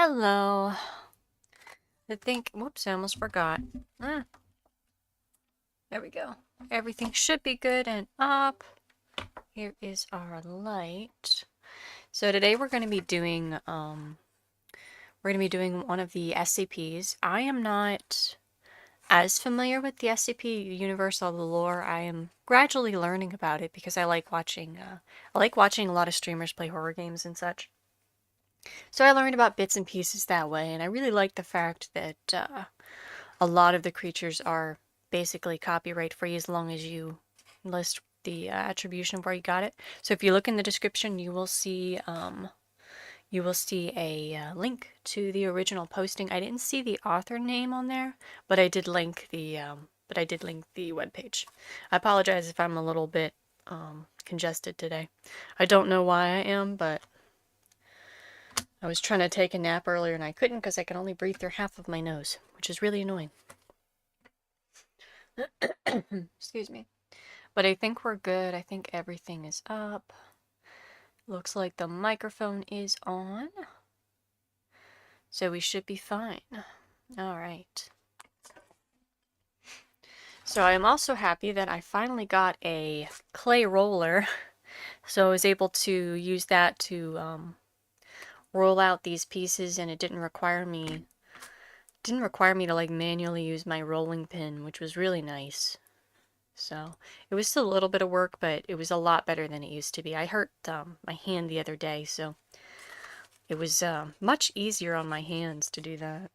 Hello. Whoops, I almost forgot. Ah, there we go. Everything should be good and up. Here is our light. So today we're going to be doing one of the SCPs. I am not as familiar with the SCP universe or the lore. I am gradually learning about it because I like watching a lot of streamers play horror games and such. So I learned about bits and pieces that way, and I really like the fact that a lot of the creatures are basically copyright free as long as you list the attribution of where you got it. So if you look in the description, you will see a link to the original posting. I didn't see the author name on there, but I did link the webpage. I apologize if I'm a little bit congested today. I don't know why I am, but I was trying to take a nap earlier and I couldn't because I could only breathe through half of my nose, which is really annoying. Excuse me. But I think we're good. I think everything is up. Looks like the microphone is on. So we should be fine. Alright. So I am also happy that I finally got a clay roller. So I was able to use that to roll out these pieces, and it didn't require me to like manually use my rolling pin, which was really nice. So it was still a little bit of work, but it was a lot better than it used to be. I hurt my hand the other day, so it was much easier on my hands to do that.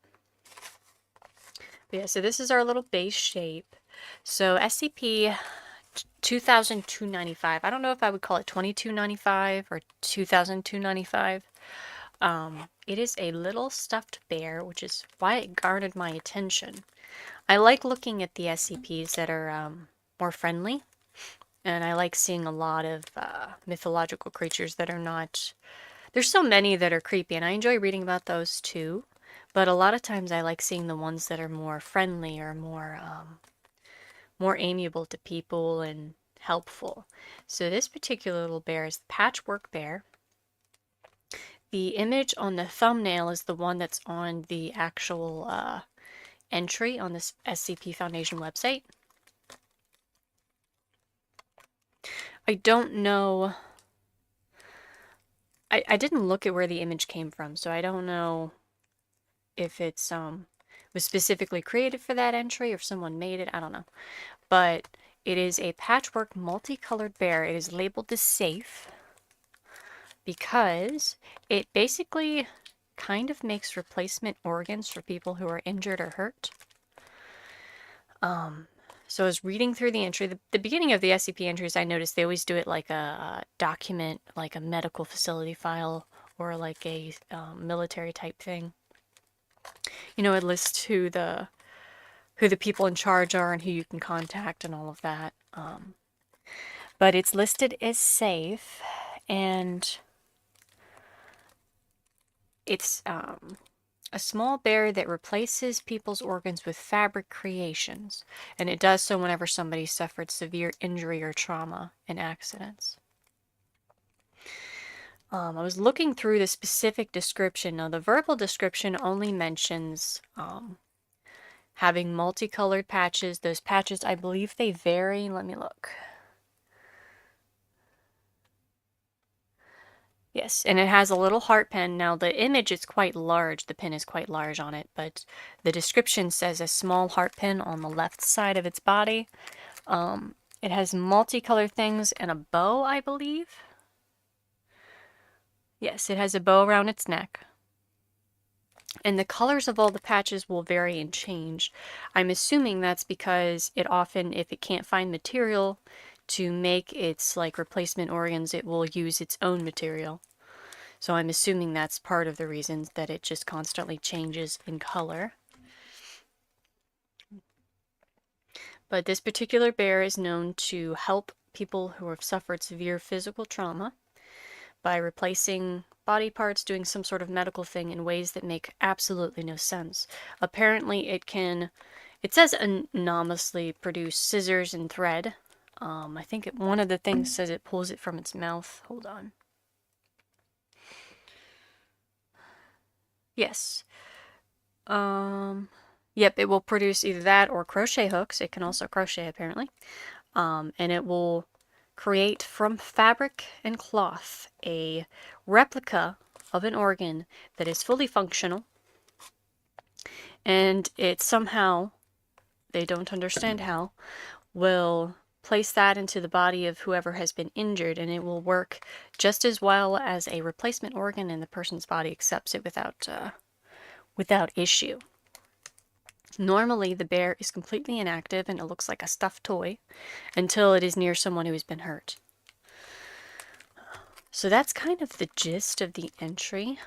But yeah, so this is our little base shape. So SCP 2295. I don't know if I would call it 2295 or 2295. It is a little stuffed bear, which is why it garnered my attention. I like looking at the SCPs that are more friendly, and I like seeing a lot of mythological creatures that are not... There's so many that are creepy, and I enjoy reading about those too, but a lot of times I like seeing the ones that are more friendly or more amiable to people and helpful. So this particular little bear is the Patchwork Bear. The image on the thumbnail is the one that's on the actual entry on this SCP Foundation website. I don't know. I didn't look at where the image came from, so I don't know if it's was specifically created for that entry or if someone made it. I don't know. But it is a patchwork multicolored bear. It is labeled as safe because it basically kind of makes replacement organs for people who are injured or hurt. So I was reading through the entry. The beginning of the SCP entries, I noticed they always do it like a document, like a medical facility file or like a military type thing. You know, it lists who the people in charge are and who you can contact and all of that. But it's listed as safe, and it's a small bear that replaces people's organs with fabric creations, and it does so whenever somebody suffered severe injury or trauma in accidents. I was looking through the specific description. Now, the verbal description only mentions having multicolored patches. Those patches, I believe they vary. Let me look. Yes, and it has a little heart pin. Now, the image is quite large. The pin is quite large on it, but the description says a small heart pin on the left side of its body. It has multicolored things and a bow, I believe. Yes, it has a bow around its neck. And the colors of all the patches will vary and change. I'm assuming that's because it often, if it can't find material to make its like replacement organs, it will use its own material. So I'm assuming that's part of the reasons that it just constantly changes in color. But this particular bear is known to help people who have suffered severe physical trauma by replacing body parts, doing some sort of medical thing in ways that make absolutely no sense. Apparently it says anomalously produce scissors and thread. I think one of the things says it pulls it from its mouth. Hold on. Yes. Yep, it will produce either that or crochet hooks. It can also crochet apparently. And it will create from fabric and cloth a replica of an organ that is fully functional, and it somehow, they don't understand how, will place that into the body of whoever has been injured, and it will work just as well as a replacement organ, and the person's body accepts it without issue. Normally, the bear is completely inactive and it looks like a stuffed toy until it is near someone who has been hurt. So that's kind of the gist of the entry.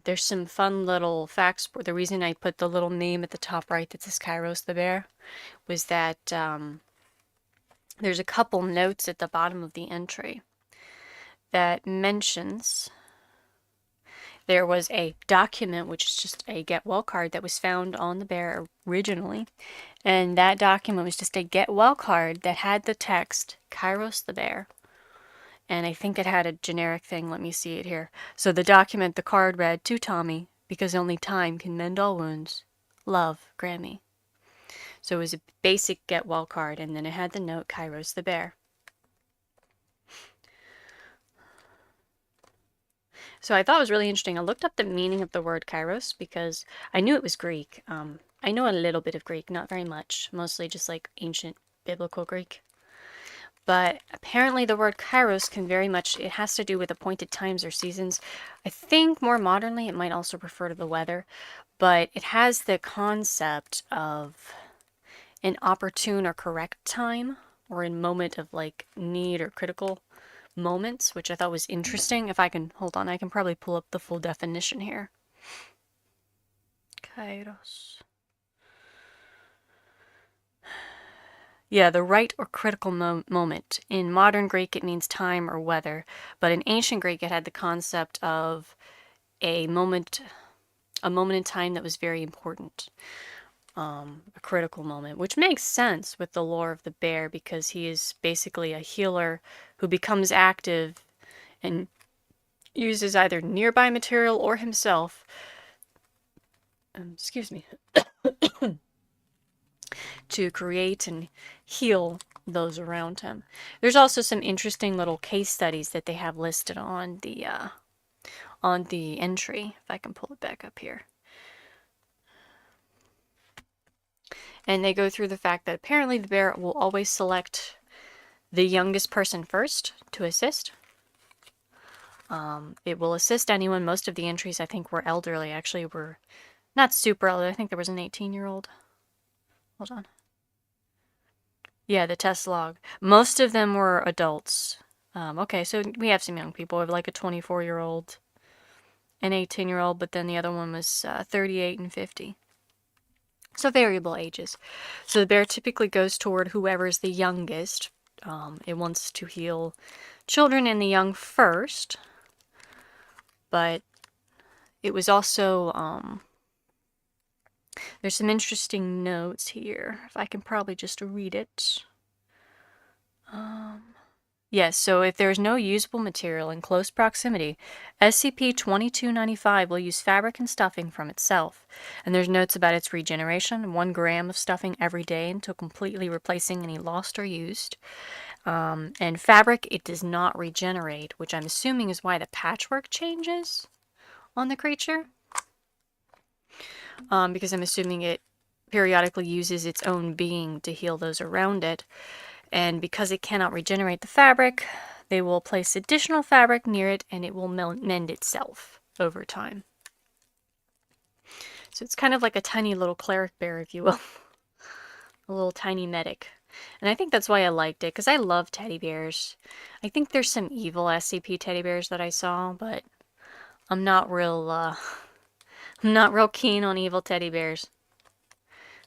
There's some fun little facts. The reason I put the little name at the top right that says Kairos the bear was that there's a couple notes at the bottom of the entry that mentions there was a document, which is just a get well card that was found on the bear originally. And that document was just a get well card that had the text Kairos the bear. And I think it had a generic thing. Let me see it here. So the document, the card read, "To Tommy, because only time can mend all wounds. Love, Grammy." So it was a basic get well card, and then it had the note, Kairos the bear. So I thought it was really interesting. I looked up the meaning of the word Kairos because I knew it was Greek. I know a little bit of Greek, not very much, mostly just like ancient biblical Greek. But apparently the word Kairos can very much, it has to do with appointed times or seasons. I think more modernly it might also refer to the weather, but it has the concept of an opportune or correct time, or in moment of like need or critical moments, which I thought was interesting. If I can, hold on, I can probably pull up the full definition here. Kairos. Yeah, the right or critical moment. In modern Greek, it means time or weather, but in ancient Greek, it had the concept of a moment in time that was very important, a critical moment, which makes sense with the lore of the bear because he is basically a healer who becomes active and uses either nearby material or himself, excuse me, to create and heal those around him. There's also some interesting little case studies that they have listed on the entry, if I can pull it back up here. And they go through the fact that apparently the bear will always select the youngest person first to assist. It will assist anyone. Most of the entries, I think, were elderly. Actually, were not super elderly. I think there was an 18-year-old. Hold on. Yeah, the test log. Most of them were adults. Okay, so we have some young people. We have like a 24-year-old, an 18-year-old, but then the other one was 38 and 50. So variable ages. So the bear typically goes toward whoever is the youngest. It wants to heal children and the young first, but it was also, there's some interesting notes here, if I can probably just read it. Yes, so if there is no usable material in close proximity, SCP-2295 will use fabric and stuffing from itself. And there's notes about its regeneration, 1 gram of stuffing every day until completely replacing any lost or used. And fabric, it does not regenerate, which I'm assuming is why the patchwork changes on the creature. Because I'm assuming it periodically uses its own being to heal those around it. And because it cannot regenerate the fabric, they will place additional fabric near it and it will mend itself over time. So it's kind of like a tiny little cleric bear, if you will. A little tiny medic. And I think that's why I liked it, because I love teddy bears. I think there's some evil SCP teddy bears that I saw, but I'm not real keen on evil teddy bears.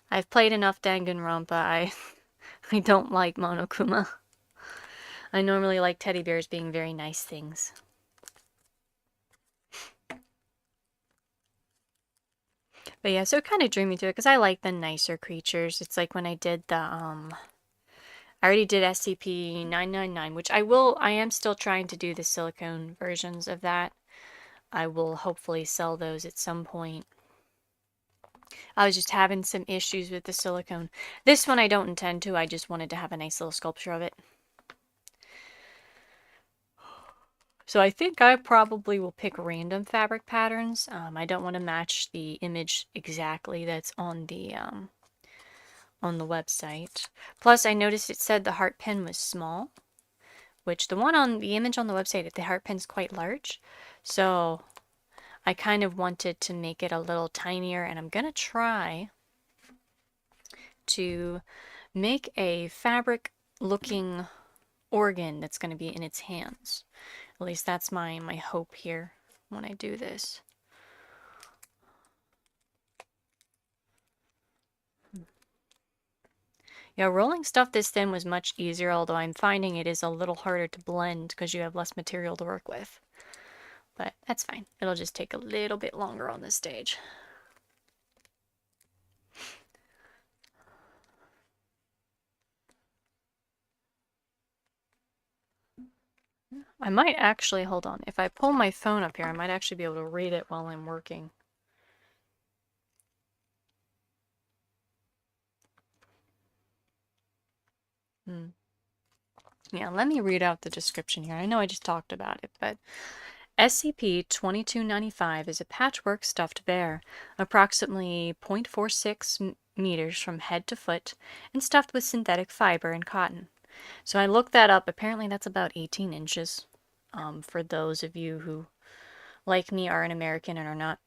I've played enough Danganronpa. I don't like Monokuma. I normally like teddy bears being very nice things. But yeah, so it kind of drew me to it because I like the nicer creatures. It's like when I did the, I already did SCP-999, which I am still trying to do the silicone versions of that. I will hopefully sell those at some point. I was just having some issues with the silicone. This one I don't intend to, I just wanted to have a nice little sculpture of it. So I think I probably will pick random fabric patterns. I don't want to match the image exactly that's on the website. Plus I noticed it said the heart pin was small, which the one on the image on the website, the heart pin's quite large. So I kind of wanted to make it a little tinier, and I'm gonna try to make a fabric looking organ that's going to be in its hands. At least that's my hope here when I do this. Yeah, rolling stuff this thin was much easier, although I'm finding it is a little harder to blend because you have less material to work with. But that's fine. It'll just take a little bit longer on this stage. I might actually, hold on, if I pull my phone up here, I might actually be able to read it while I'm working. Yeah, let me read out the description here. I know I just talked about it, but SCP-2295 is a patchwork stuffed bear, approximately 0.46 meters from head to foot, and stuffed with synthetic fiber and cotton. So I looked that up. Apparently that's about 18 inches. For those of you who, like me, are an American and are not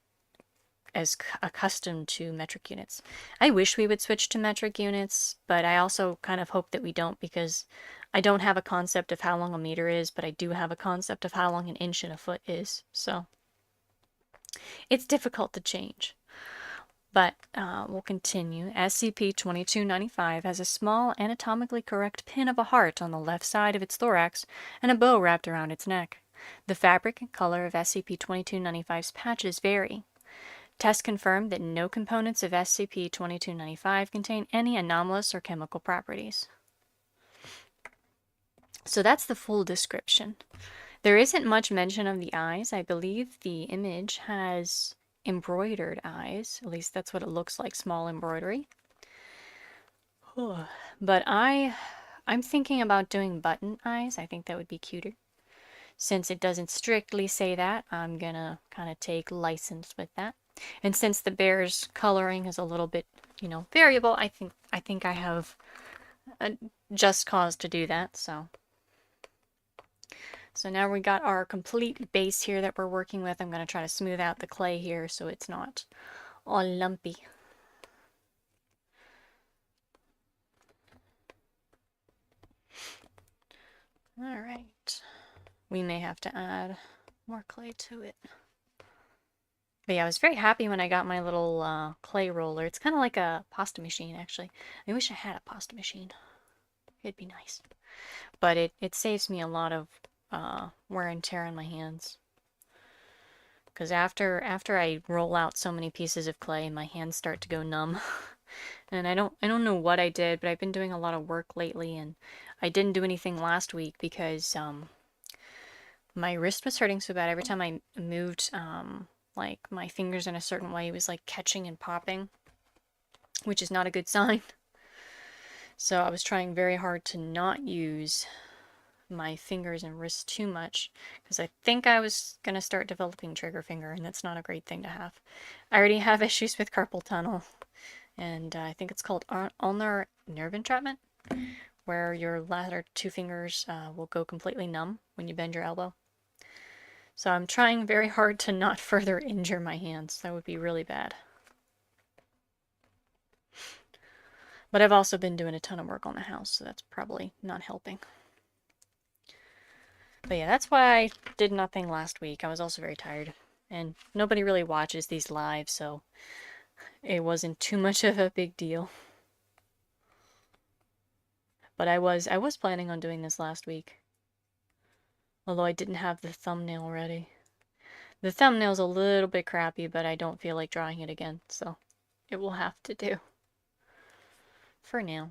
as accustomed to metric units. I wish we would switch to metric units, but I also kind of hope that we don't, because I don't have a concept of how long a meter is, but I do have a concept of how long an inch and a foot is, so it's difficult to change. But we'll continue. SCP-2295 has a small, anatomically correct pin of a heart on the left side of its thorax and a bow wrapped around its neck. The fabric and color of SCP-2295's patches vary. Tests confirmed that no components of SCP-2295 contain any anomalous or chemical properties. So that's the full description. There isn't much mention of the eyes. I believe the image has embroidered eyes. At least that's what it looks like, small embroidery. But I'm thinking about doing button eyes. I think that would be cuter. Since it doesn't strictly say that, I'm gonna kind of take license with that. And since the bear's coloring is a little bit, variable, I think I have a just cause to do that, so. So now we got our complete base here that we're working with. I'm going to try to smooth out the clay here so it's not all lumpy. Alright. We may have to add more clay to it. But yeah, I was very happy when I got my little clay roller. It's kind of like a pasta machine, actually. I wish I had a pasta machine. It'd be nice. But it saves me a lot of wear and tear on my hands. Because after I roll out so many pieces of clay, my hands start to go numb. And I don't know what I did, but I've been doing a lot of work lately, and I didn't do anything last week because my wrist was hurting so bad. Every time I moved like my fingers in a certain way, it was like catching and popping, which is not a good sign. So I was trying very hard to not use my fingers and wrists too much, because I think I was going to start developing trigger finger, and that's not a great thing to have. I already have issues with carpal tunnel, and I think it's called ulnar nerve entrapment, where your latter two fingers will go completely numb when you bend your elbow. So I'm trying very hard to not further injure my hands. That would be really bad. But I've also been doing a ton of work on the house, so that's probably not helping. But yeah, that's why I did nothing last week. I was also very tired. And nobody really watches these live, so it wasn't too much of a big deal. But I was planning on doing this last week. Although I didn't have the thumbnail ready. The thumbnail's a little bit crappy, but I don't feel like drawing it again, so it will have to do. For now.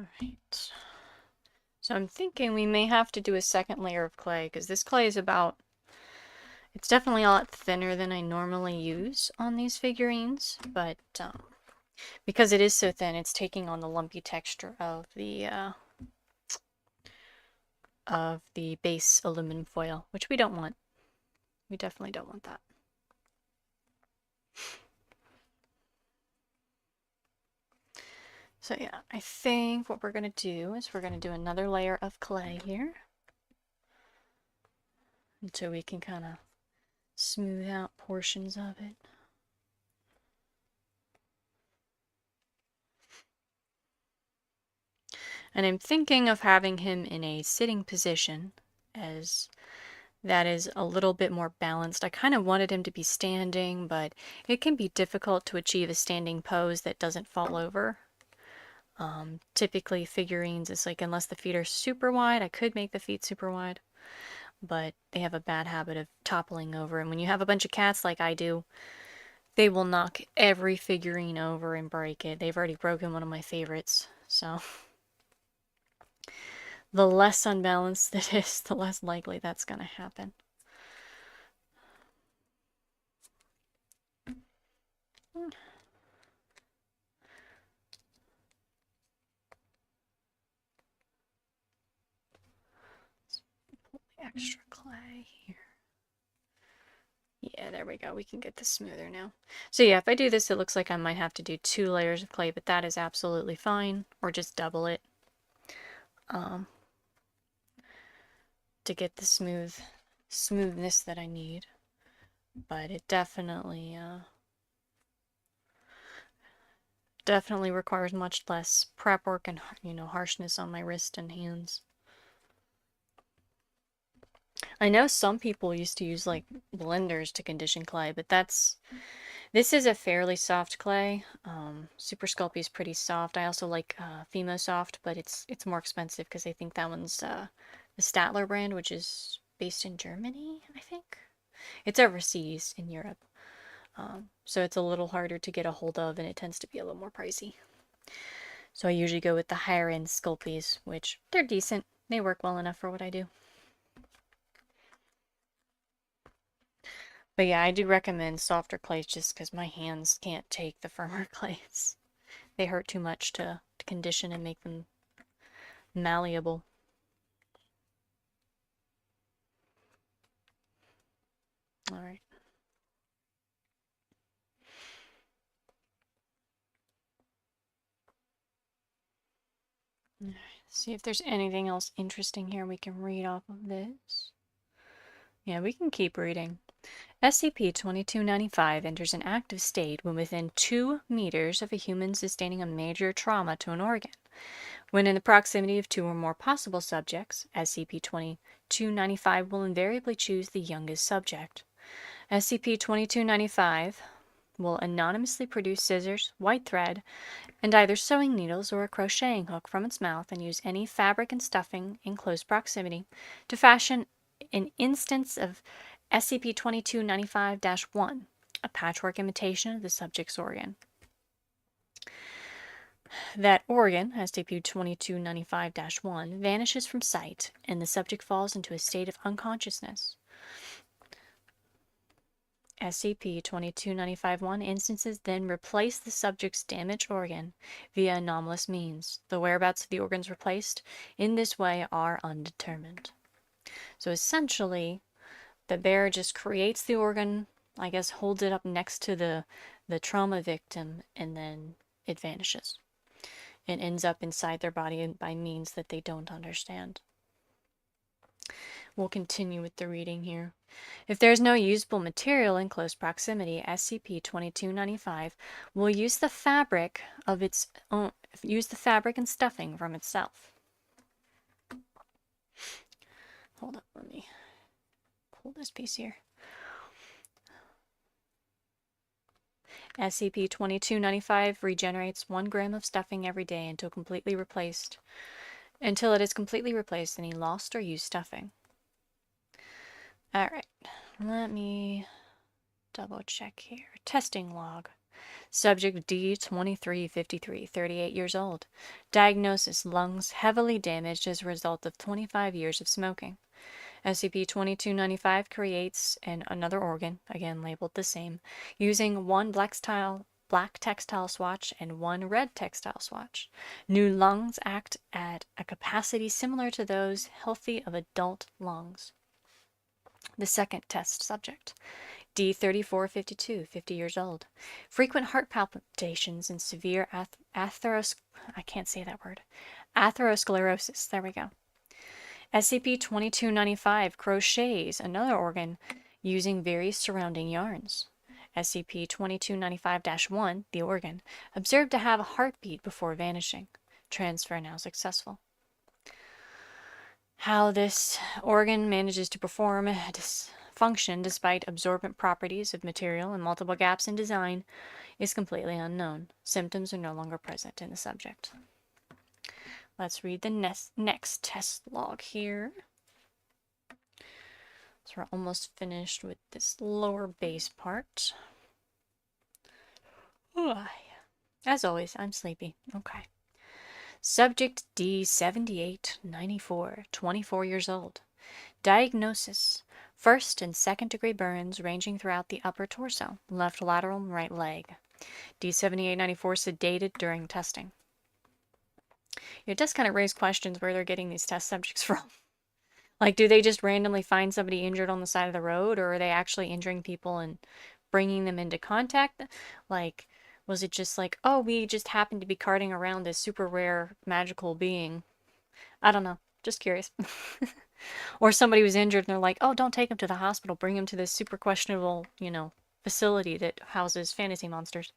Alright. So I'm thinking we may have to do a second layer of clay, because this clay is it's definitely a lot thinner than I normally use on these figurines, but because it is so thin, it's taking on the lumpy texture of the base aluminum foil, which we don't want. We definitely don't want that. So yeah, I think what we're going to do is we're going to do another layer of clay here until we can kind of smooth out portions of it. And I'm thinking of having him in a sitting position, as that is a little bit more balanced. I kind of wanted him to be standing, but it can be difficult to achieve a standing pose that doesn't fall over. Typically figurines, it's like unless the feet are super wide, I could make the feet super wide, but they have a bad habit of toppling over. And when you have a bunch of cats like I do, they will knock every figurine over and break it. They've already broken one of my favorites, so the less unbalanced it is, the less likely that's going to happen. Extra clay here. Yeah, there we go. We can get this smoother now. So yeah, if I do this, it looks like I might have to do 2 layers of clay, but that is absolutely fine. Or just double it. To get the smoothness that I need. But it definitely requires much less prep work and, harshness on my wrist and hands. I know some people used to use like blenders to condition clay, but this is a fairly soft clay. Super Sculpt is pretty soft. I also like Fimo Soft, but it's more expensive because I think that one's the Statler brand, which is based in Germany, I think. It's overseas in Europe. So it's a little harder to get a hold of, and it tends to be a little more pricey. So I usually go with the higher end Sculpies, which they're decent. They work well enough for what I do. But yeah, I do recommend softer clays just because my hands can't take the firmer clays. They hurt too much to condition and make them malleable. Alright. Alright, see if there's anything else interesting here we can read off of this. Yeah, we can keep reading. SCP-2295 enters an active state when within 2 meters of a human sustaining a major trauma to an organ. When in the proximity of 2 or more possible subjects, SCP-2295 will invariably choose the youngest subject. SCP-2295 will anonymously produce scissors, white thread, and either sewing needles or a crocheting hook from its mouth and use any fabric and stuffing in close proximity to fashion an instance of SCP-2295-1, a patchwork imitation of the subject's organ. That organ, SCP-2295-1, vanishes from sight, and the subject falls into a state of unconsciousness. SCP-2295-1 instances then replace the subject's damaged organ via anomalous means. The whereabouts of the organs replaced in this way are undetermined. So essentially, the bear just creates the organ, I guess holds it up next to the trauma victim, and then it vanishes. It ends up inside their body by means that they don't understand. We'll continue with the reading here. If there is no usable material in close proximity, SCP-2295 will use the fabric and stuffing from itself. Hold up, let me pull this piece here. SCP-2295 regenerates 1 gram of stuffing every day until it is completely replaced any lost or used stuffing. Alright, let me double check here. Testing log. Subject D2353, 38 years old. Diagnosis: lungs heavily damaged as a result of 25 years of smoking. SCP-2295 creates another organ, again labeled the same, using one black textile swatch and one red textile swatch. New lungs act at a capacity similar to those healthy of adult lungs. The second test subject, D3452, 50 years old. Frequent heart palpitations and severe atherosclerosis. There we go. SCP-2295 crochets another organ using various surrounding yarns. SCP-2295-1, the organ, observed to have a heartbeat before vanishing. Transfer now successful. How this organ manages to function despite absorbent properties of material and multiple gaps in design is completely unknown. Symptoms are no longer present in the subject. Let's read the next test log here. So we're almost finished with this lower base part. As always, I'm sleepy. Okay. Subject D7894, 24 years old. Diagnosis: first and second degree burns ranging throughout the upper torso, left lateral and right leg. D7894 sedated during testing. It does kind of raise questions where they're getting these test subjects from. Like, do they just randomly find somebody injured on the side of the road, or are they actually injuring people and bringing them into contact? Like, was it just like, oh, we just happened to be carting around this super rare magical being? I don't know. Just curious. Or somebody was injured and they're like, oh, don't take him to the hospital. Bring him to this super questionable, facility that houses fantasy monsters.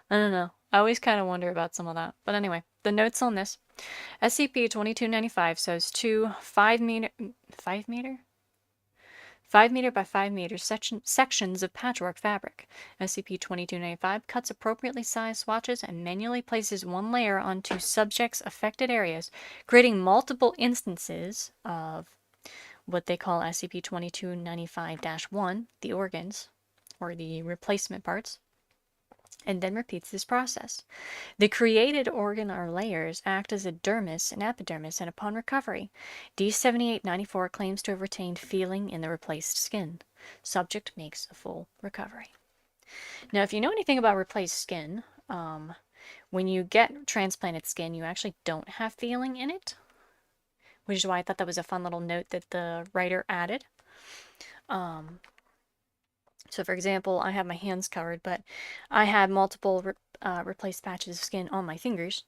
I don't know. I always kind of wonder about some of that. But anyway, the notes on this. SCP-2295 shows two 5 meter by 5 meter sections of patchwork fabric. SCP-2295 cuts appropriately sized swatches and manually places one layer onto subjects' affected areas, creating multiple instances of what they call SCP-2295-1, the organs, or the replacement parts, and then repeats this process. The created organ or layers act as a dermis and epidermis, and upon recovery, D7894 claims to have retained feeling in the replaced skin. Subject makes a full recovery. Now, if you know anything about replaced skin, when you get transplanted skin, you actually don't have feeling in it, which is why I thought that was a fun little note that the writer added. So, for example, I have my hands covered, but I had multiple replaced patches of skin on my fingers,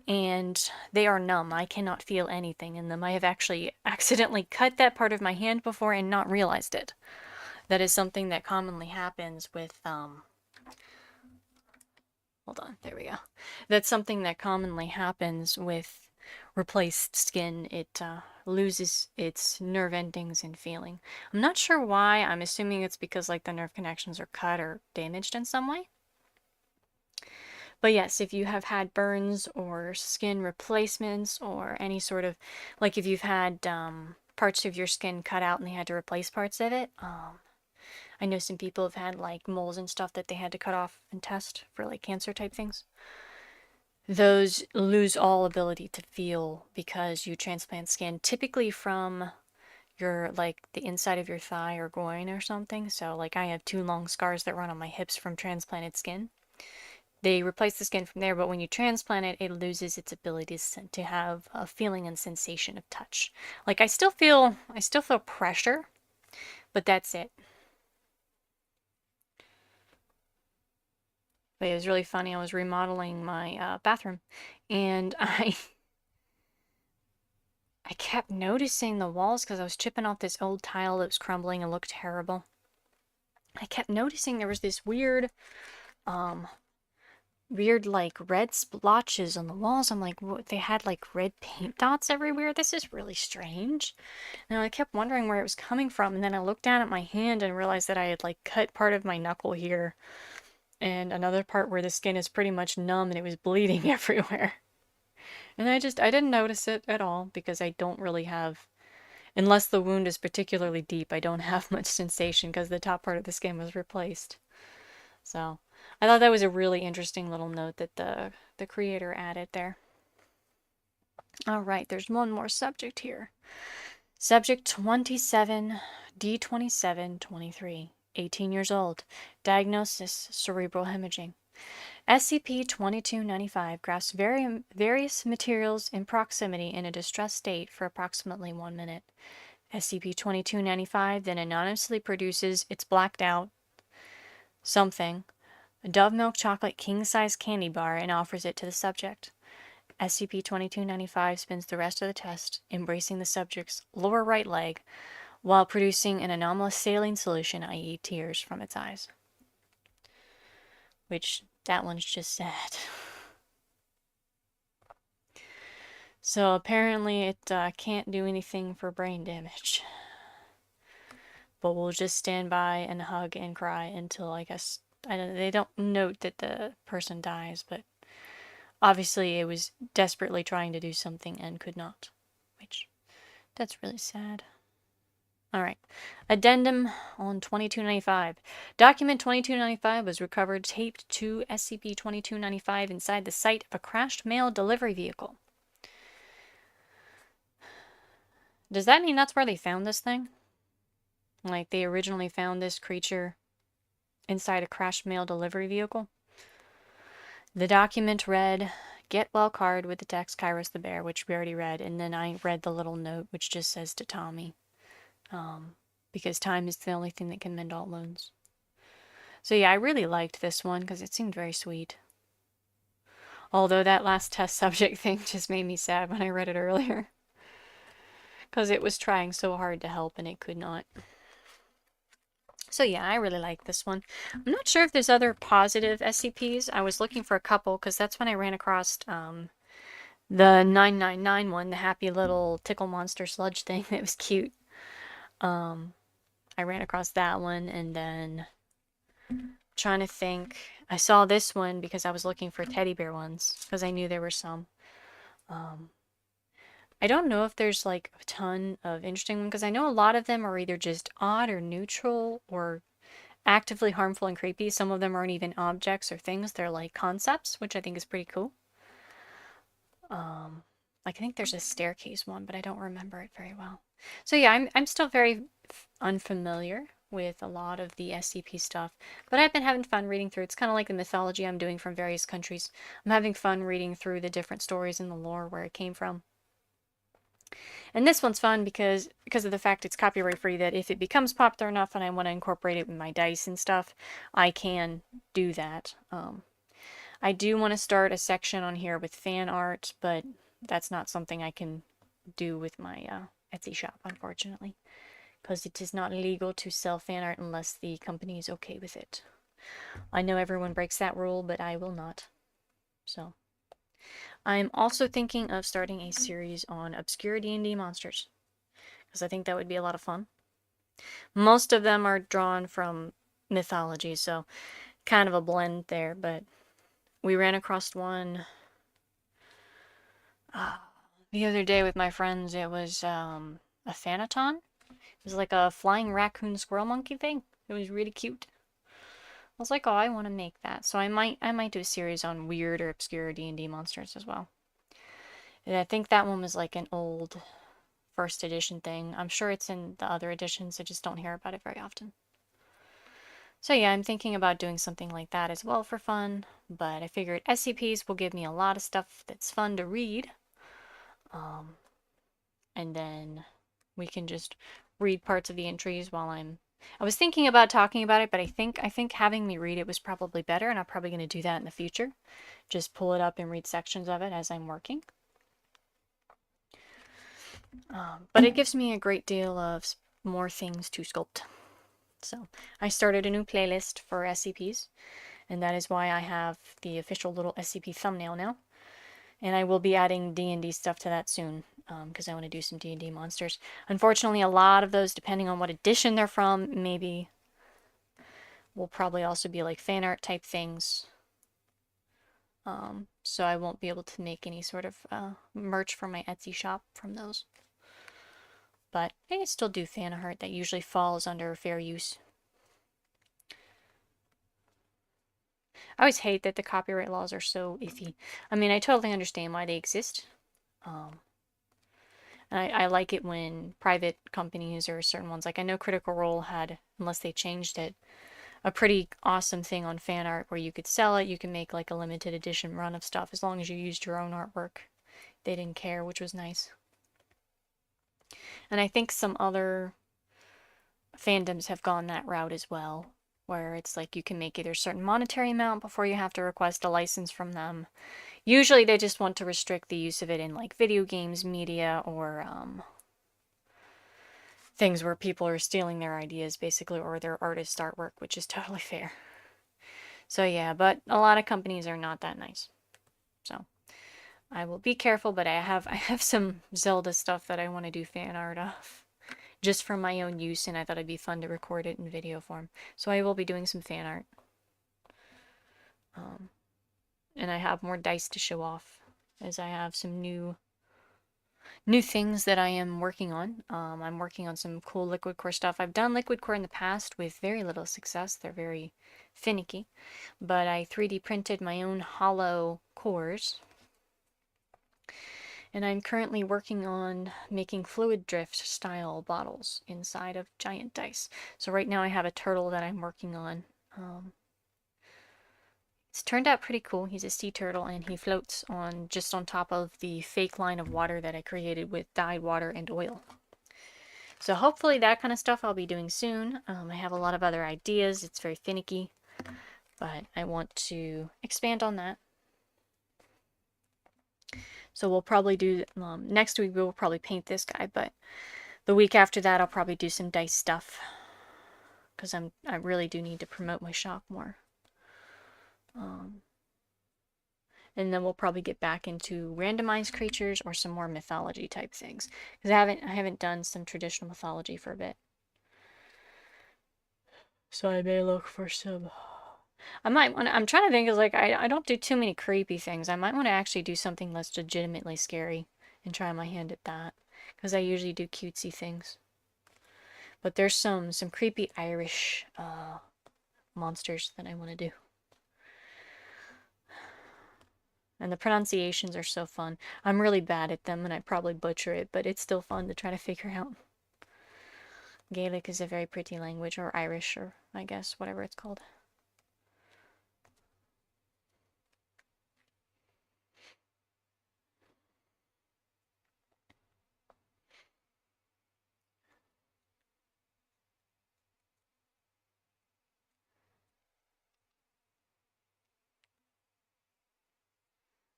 and they are numb. I cannot feel anything in them. I have actually accidentally cut that part of my hand before and not realized it. That is something that commonly happens with, hold on, there we go. That's something that commonly happens with replaced skin. It loses its nerve endings and feeling. I'm not sure why. I'm assuming it's because like the nerve connections are cut or damaged in some way. But yes, if you have had burns or skin replacements or any sort of, like if you've had parts of your skin cut out and they had to replace parts of it, I know some people have had like moles and stuff that they had to cut off and test for like cancer type things. Those lose all ability to feel because you transplant skin, typically from your, like, the inside of your thigh or groin or something. So, like, I have 2 long scars that run on my hips from transplanted skin. They replace the skin from there, but when you transplant it, it loses its ability to have a feeling and sensation of touch. Like, I still feel pressure, but that's it. But it was really funny. I was remodeling my bathroom, and I kept noticing the walls because I was chipping off this old tile that was crumbling and looked terrible. I kept noticing there was this weird like red splotches on the walls. I'm like, what? They had like red paint dots everywhere. This is really strange. And I kept wondering where it was coming from. And then I looked down at my hand and realized that I had like cut part of my knuckle here. And another part where the skin is pretty much numb and it was bleeding everywhere. And I didn't notice it at all because I don't really have, unless the wound is particularly deep, I don't have much sensation because the top part of the skin was replaced. So, I thought that was a really interesting little note that the creator added there. All right, there's one more subject here. Subject 27, D2723, 18 years old. Diagnosis, cerebral hemorrhaging. SCP-2295 grasps various materials in proximity in a distressed state for approximately 1 minute. SCP-2295 then anonymously produces its blacked out something, a Dove Milk Chocolate king-size candy bar, and offers it to the subject. SCP-2295 spends the rest of the test embracing the subject's lower right leg while producing an anomalous saline solution, i.e. tears, from its eyes. Which, that one's just sad. So apparently it can't do anything for brain damage. But we'll just stand by and hug and cry until, I guess, they don't note that the person dies, but obviously it was desperately trying to do something and could not. Which, that's really sad. Alright. Addendum on 2295. Document 2295 was recovered taped to SCP-2295 inside the site of a crashed mail delivery vehicle. Does that mean that's where they found this thing? Like, they originally found this creature inside a crashed mail delivery vehicle? The document read, "Get well card" with the text Kairos the Bear, which we already read, and then I read the little note which just says to Tommy. Because time is the only thing that can mend all wounds. So yeah, I really liked this one because it seemed very sweet. Although that last test subject thing just made me sad when I read it earlier. Because it was trying so hard to help and it could not. So yeah, I really like this one. I'm not sure if there's other positive SCPs. I was looking for a couple because that's when I ran across the 999 one, the happy little tickle monster sludge thing that was cute. I ran across that one, and then trying to think. I saw this one because I was looking for teddy bear ones because I knew there were some. I don't know if there's like a ton of interesting ones because I know a lot of them are either just odd or neutral or actively harmful and creepy. Some of them aren't even objects or things, they're like concepts, which I think is pretty cool. Like I think there's a staircase one, but I don't remember it very well. So yeah, I'm still very unfamiliar with a lot of the SCP stuff, but I've been having fun reading through. It's kind of like the mythology I'm doing from various countries. I'm having fun reading through the different stories in the lore where it came from. And this one's fun because of the fact it's copyright free, that if it becomes popular enough and I want to incorporate it with my dice and stuff, I can do that. I do want to start a section on here with fan art, but that's not something I can do with my Etsy shop, unfortunately, because it is not legal to sell fan art unless the company is okay with it. I know everyone breaks that rule, but I will not. So I'm also thinking of starting a series on obscure D&D monsters, because I think that would be a lot of fun. Most of them are drawn from mythology, so kind of a blend there, but we ran across one the other day with my friends. It was a Thanaton. It was like a flying raccoon squirrel monkey thing. It was really cute. I was like, oh, I want to make that. So I might do a series on weird or obscure D&D monsters as well. And I think that one was like an old first edition thing. I'm sure it's in the other editions. I just don't hear about it very often. So yeah, I'm thinking about doing something like that as well for fun. But I figured SCPs will give me a lot of stuff that's fun to read. And then we can just read parts of the entries while I was thinking about talking about it, but I think having me read it was probably better, and I'm probably going to do that in the future. Just pull it up and read sections of it as I'm working. But it gives me a great deal of more things to sculpt. So I started a new playlist for SCPs, and that is why I have the official little SCP thumbnail now. And I will be adding D&D stuff to that soon, because I want to do some D&D monsters. Unfortunately, a lot of those, depending on what edition they're from, maybe will probably also be like fan art type things. So I won't be able to make any sort of merch for my Etsy shop from those. But I can still do fan art that usually falls under fair use. I always hate that the copyright laws are so iffy. I mean, I totally understand why they exist. Um, and I like it when private companies or certain ones, like I know Critical Role had, unless they changed it, a pretty awesome thing on fan art where you could sell it. You can make like a limited edition run of stuff as long as you used your own artwork. They didn't care, which was nice. And I think some other fandoms have gone that route as well, where it's like you can make either a certain monetary amount before you have to request a license from them. Usually they just want to restrict the use of it in like video games, media, or things where people are stealing their ideas basically, or their artist artwork, which is totally fair. So yeah, but a lot of companies are not that nice. So I will be careful, but I have some Zelda stuff that I want to do fan art of. Just for my own use, and I thought it'd be fun to record it in video form. So I will be doing some fan art. And I have more dice to show off, as I have some new things that I am working on. I'm working on some cool liquid core stuff. I've done liquid core in the past with very little success. They're very finicky. But I 3D printed my own hollow cores. And I'm currently working on making fluid drift style bottles inside of giant dice. So right now I have a turtle that I'm working on. It's turned out pretty cool. He's a sea turtle and he floats on just on top of the fake line of water that I created with dyed water and oil. So hopefully that kind of stuff I'll be doing soon. I have a lot of other ideas. It's very finicky, but I want to expand on that. So we'll probably do, next week we'll probably paint this guy, but the week after that I'll probably do some dice stuff. Because I really do need to promote my shop more. And then we'll probably get back into randomized creatures or some more mythology type things. Because I haven't done some traditional mythology for a bit. So I may look for some. I'm trying to think of like I don't do too many creepy things. I might want to actually do something less legitimately scary and try my hand at that. Because I usually do cutesy things. But there's some creepy Irish monsters that I want to do. And the pronunciations are so fun. I'm really bad at them and I probably butcher it, but it's still fun to try to figure out. Gaelic is a very pretty language, or Irish, or I guess whatever it's called.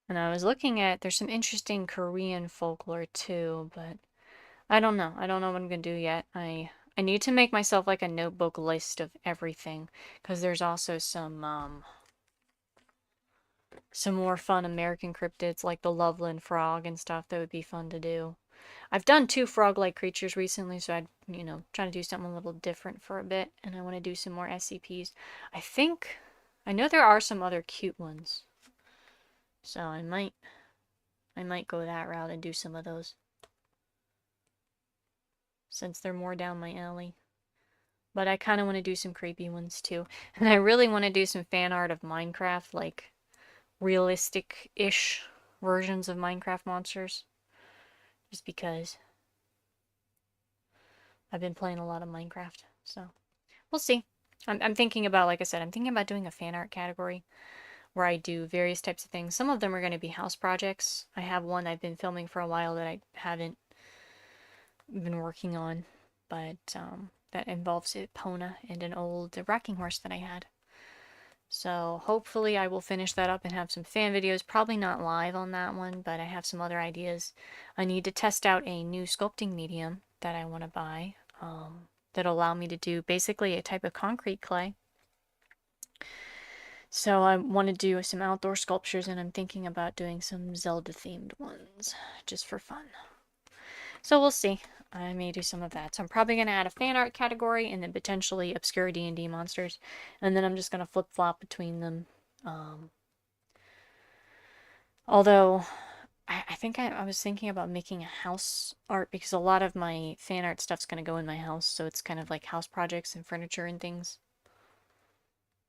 And I was looking at, there's some interesting Korean folklore too, but I don't know. I don't know what I'm gonna do yet. I need to make myself like a notebook list of everything, because there's also some more fun American cryptids like the Loveland frog and stuff that would be fun to do. I've done 2 frog-like creatures recently, so I'd, try to do something a little different for a bit, and I want to do some more SCPs. I know there are some other cute ones, so I might go that route and do some of those, since they're more down my alley. But I kind of want to do some creepy ones too, and I really want to do some fan art of Minecraft, like realistic-ish versions of Minecraft monsters, just because I've been playing a lot of Minecraft, so we'll see. I'm thinking about, like I said, I'm thinking about doing a fan art category where I do various types of things. Some of them are going to be house projects. I have one I've been filming for a while that I haven't been working on, but that involves a Epona and an old rocking horse that I had. So hopefully I will finish that up and have some fan videos. Probably not live on that one, but I have some other ideas. I need to test out a new sculpting medium that I want to buy that'll allow me to do basically a type of concrete clay. So I want to do some outdoor sculptures, and I'm thinking about doing some Zelda-themed ones, just for fun. So we'll see. I may do some of that. So I'm probably going to add a fan art category and then potentially obscure D&D monsters. And then I'm just going to flip-flop between them. Although, I think I was thinking about making a house art, because a lot of my fan art stuff's going to go in my house. So it's kind of like house projects and furniture and things.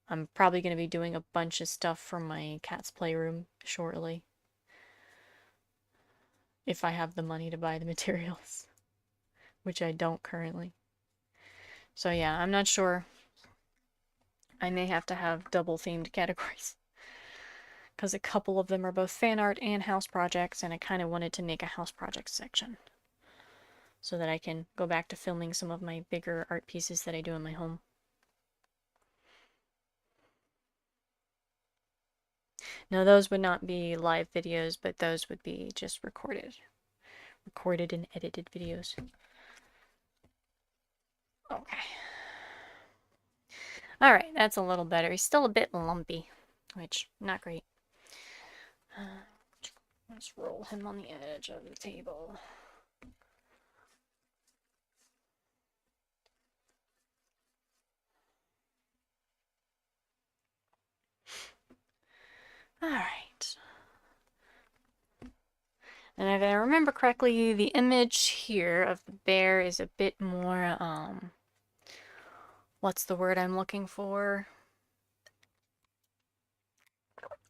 I'm probably going to be doing a bunch of stuff from my cat's playroom shortly. If I have the money to buy the materials, which I don't currently. So yeah, I'm not sure. I may have to have double themed categories. Because a couple of them are both fan art and house projects, and I kind of wanted to make a house project section. So that I can go back to filming some of my bigger art pieces that I do in my home. Now those would not be live videos, but those would be just recorded and edited videos. Okay. Alright, that's a little better. He's still a bit lumpy, which, not great. Let's roll him on the edge of the table. Alright. And if I remember correctly, the image here of the bear is a bit more, what's the word I'm looking for?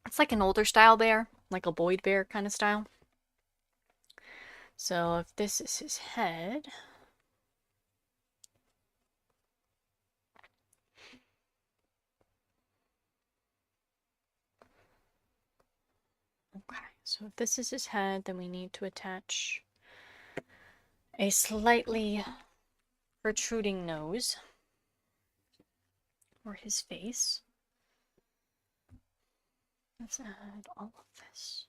It's like an older style bear, like a Boyd bear kind of style. So if this is his head... Okay, so if this is his head, then we need to attach a slightly protruding nose for his face. Let's add all of this.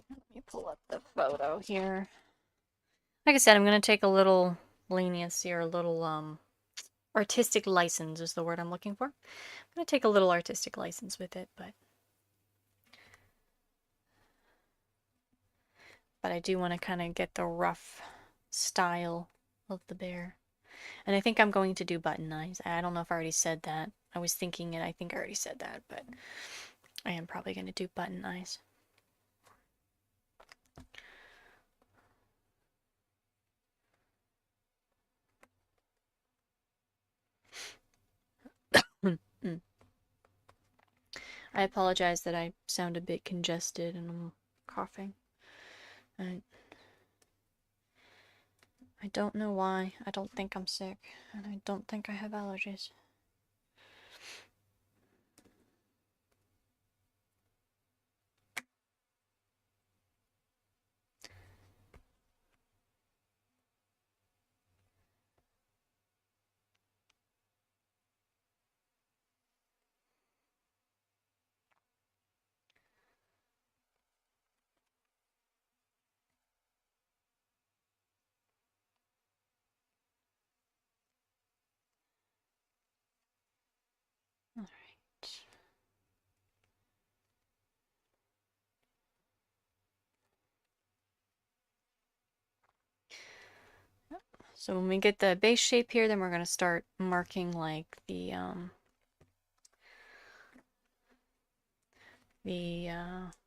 Let me pull up the photo here. Like I said, I'm going to take a little leniency or a little artistic license is the word I'm looking for. I'm going to take a little artistic license with it, but I do want to kind of get the rough style of the bear. And I think I'm going to do button eyes. I don't know if I already said that. I was thinking it. I think I already said that, but I am probably going to do button eyes. I apologize that I sound a bit congested and I'm coughing. I don't know why. I don't think I'm sick, and I don't think I have allergies. Alright. So when we get the base shape here, then we're going to start marking like the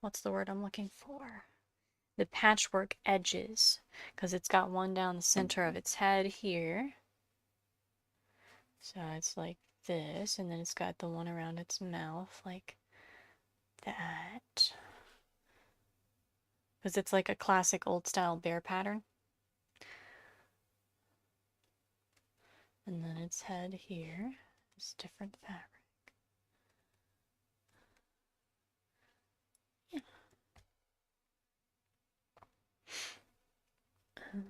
what's the word I'm looking for? The patchwork edges, because it's got one down the center of its head here. So it's like this, and then it's got the one around its mouth like that. Because it's like a classic old style bear pattern. And then its head here is different fabric. Yeah. Okay.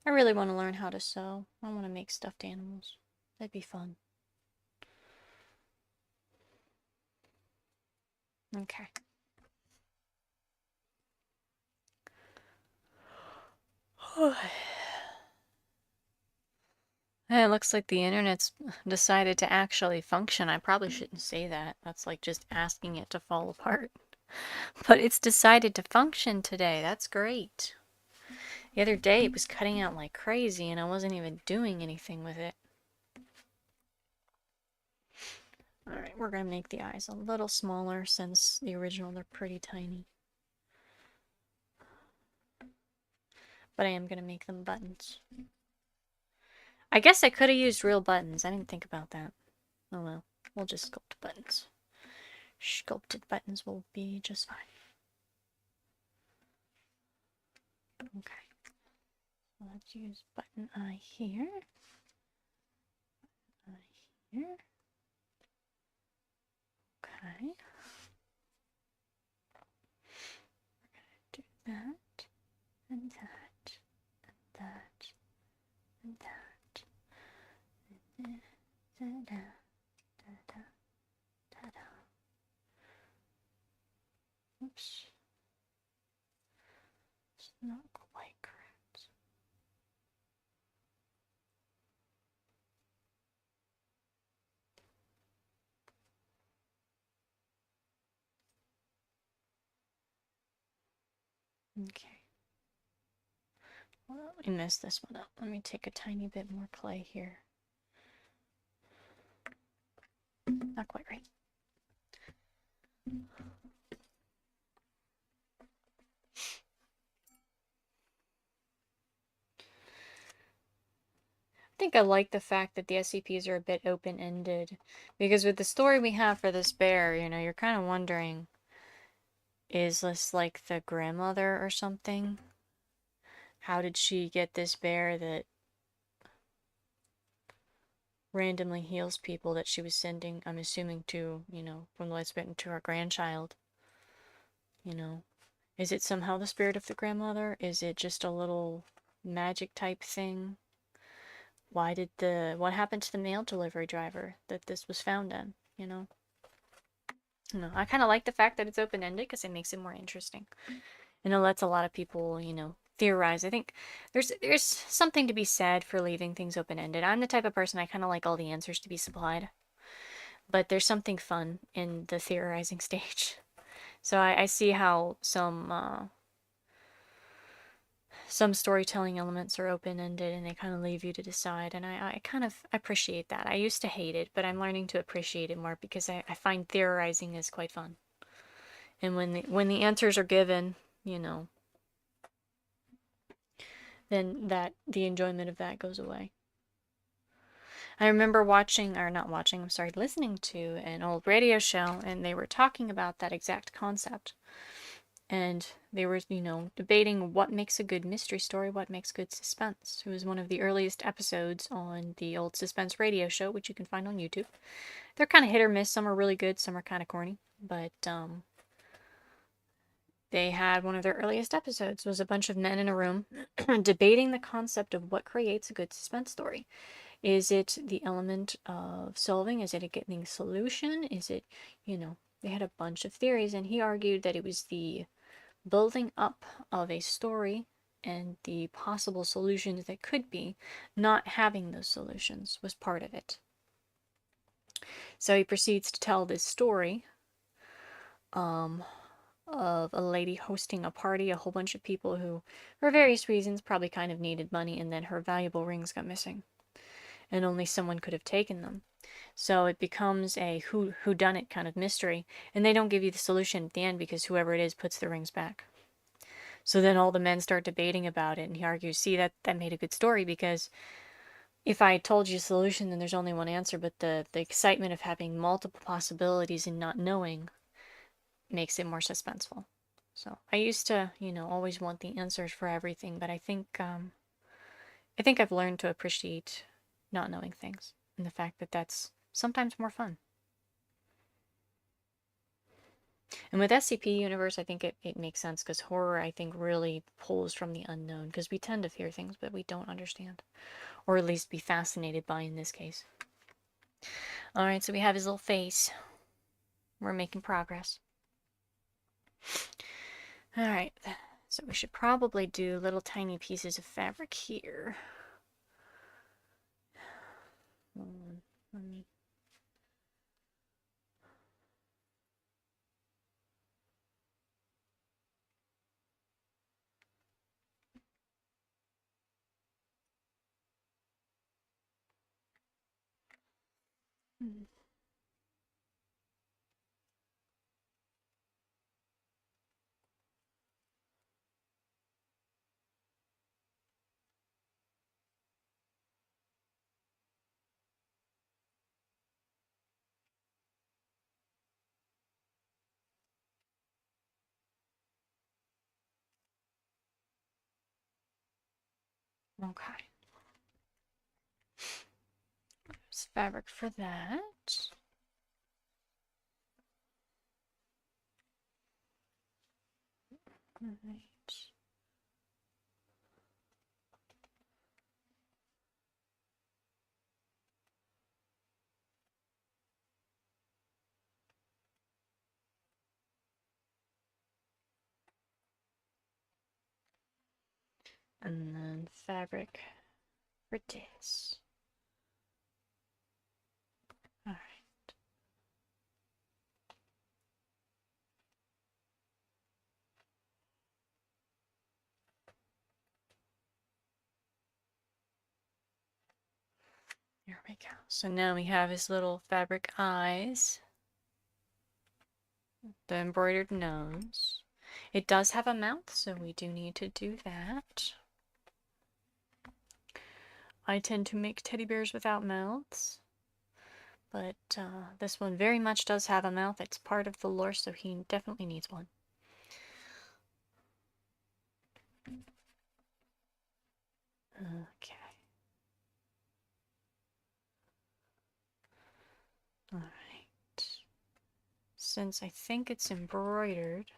I really want to learn how to sew. I want to make stuffed animals. That'd be fun. Okay. It looks like the internet's decided to actually function. I probably shouldn't say that. That's like just asking it to fall apart. But it's decided to function today. That's great. The other day it was cutting out like crazy and I wasn't even doing anything with it. Alright, we're gonna make the eyes a little smaller since the original they're pretty tiny. But I am gonna make them buttons. I guess I could have used real buttons. I didn't think about that. Oh well, we'll just sculpt buttons. Sculpted buttons will be just fine. Okay. So let's use button eye here. Eye here. Okay. Do that, and that, and that, and that. And da, da, da, da, da. Oops. It's not quite correct. Okay. Well, let me mess this one up. Let me take a tiny bit more clay here. Not quite right. I think I like the fact that the SCPs are a bit open-ended, because with the story we have for this bear, you know, you're kind of wondering, is this like the grandmother or something? How did she get this bear that randomly heals people that she was sending, I'm assuming, to, you know, from the last bitten to her grandchild? You know, is it somehow the spirit of the grandmother? Is it just a little magic type thing? What happened to the mail delivery driver that this was found in, you know? No, I kind of like the fact that it's open-ended because it makes it more interesting. And it lets a lot of people, you know, theorize. I think there's something to be said for leaving things open-ended. I'm the type of person I kind of like all the answers to be supplied. But there's something fun in the theorizing stage. So I see how some storytelling elements are open-ended and they kind of leave you to decide, and I kind of appreciate that. I used to hate it, but I'm learning to appreciate it more because I find theorizing is quite fun. And when the answers are given, you know, then the enjoyment of that goes away. I remember listening to an old radio show, and they were talking about that exact concept. And they were, you know, debating what makes a good mystery story, what makes good suspense. It was one of the earliest episodes on the old suspense radio show, which you can find on YouTube. They're kind of hit or miss. Some are really good, some are kind of corny. But they had one of their earliest episodes was a bunch of men in a room debating the concept of what creates a good suspense story. Is it the element of solving? Is it a getting solution? Is it, you know, they had a bunch of theories, and he argued that it was the building up of a story and the possible solutions that could be, not having those solutions was part of it. So he proceeds to tell this story of a lady hosting a party, a whole bunch of people who, for various reasons, probably kind of needed money, and then her valuable rings got missing. And only someone could have taken them. So it becomes a whodunit kind of mystery, and they don't give you the solution at the end because whoever it is puts the rings back. So then all the men start debating about it, and he argues, see, that made a good story, because if I told you a solution, then there's only one answer, but the excitement of having multiple possibilities and not knowing makes it more suspenseful. So I used to, you know, always want the answers for everything, but I think I've learned to appreciate not knowing things, and the fact that that's sometimes more fun. And with SCP Universe, I think it makes sense, because horror, I think, really pulls from the unknown, because we tend to fear things that we don't understand. Or at least be fascinated by in this case. Alright, so we have his little face. We're making progress. Alright, so we should probably do little tiny pieces of fabric here. Let me... Okay. There's fabric for that. Alright. And then fabric for this. Alright. There we go. So now we have his little fabric eyes. The embroidered nose. It does have a mouth, so we do need to do that. I tend to make teddy bears without mouths. But this one very much does have a mouth. It's part of the lore, so he definitely needs one. Okay. Alright. Since I think it's embroidered,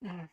alright.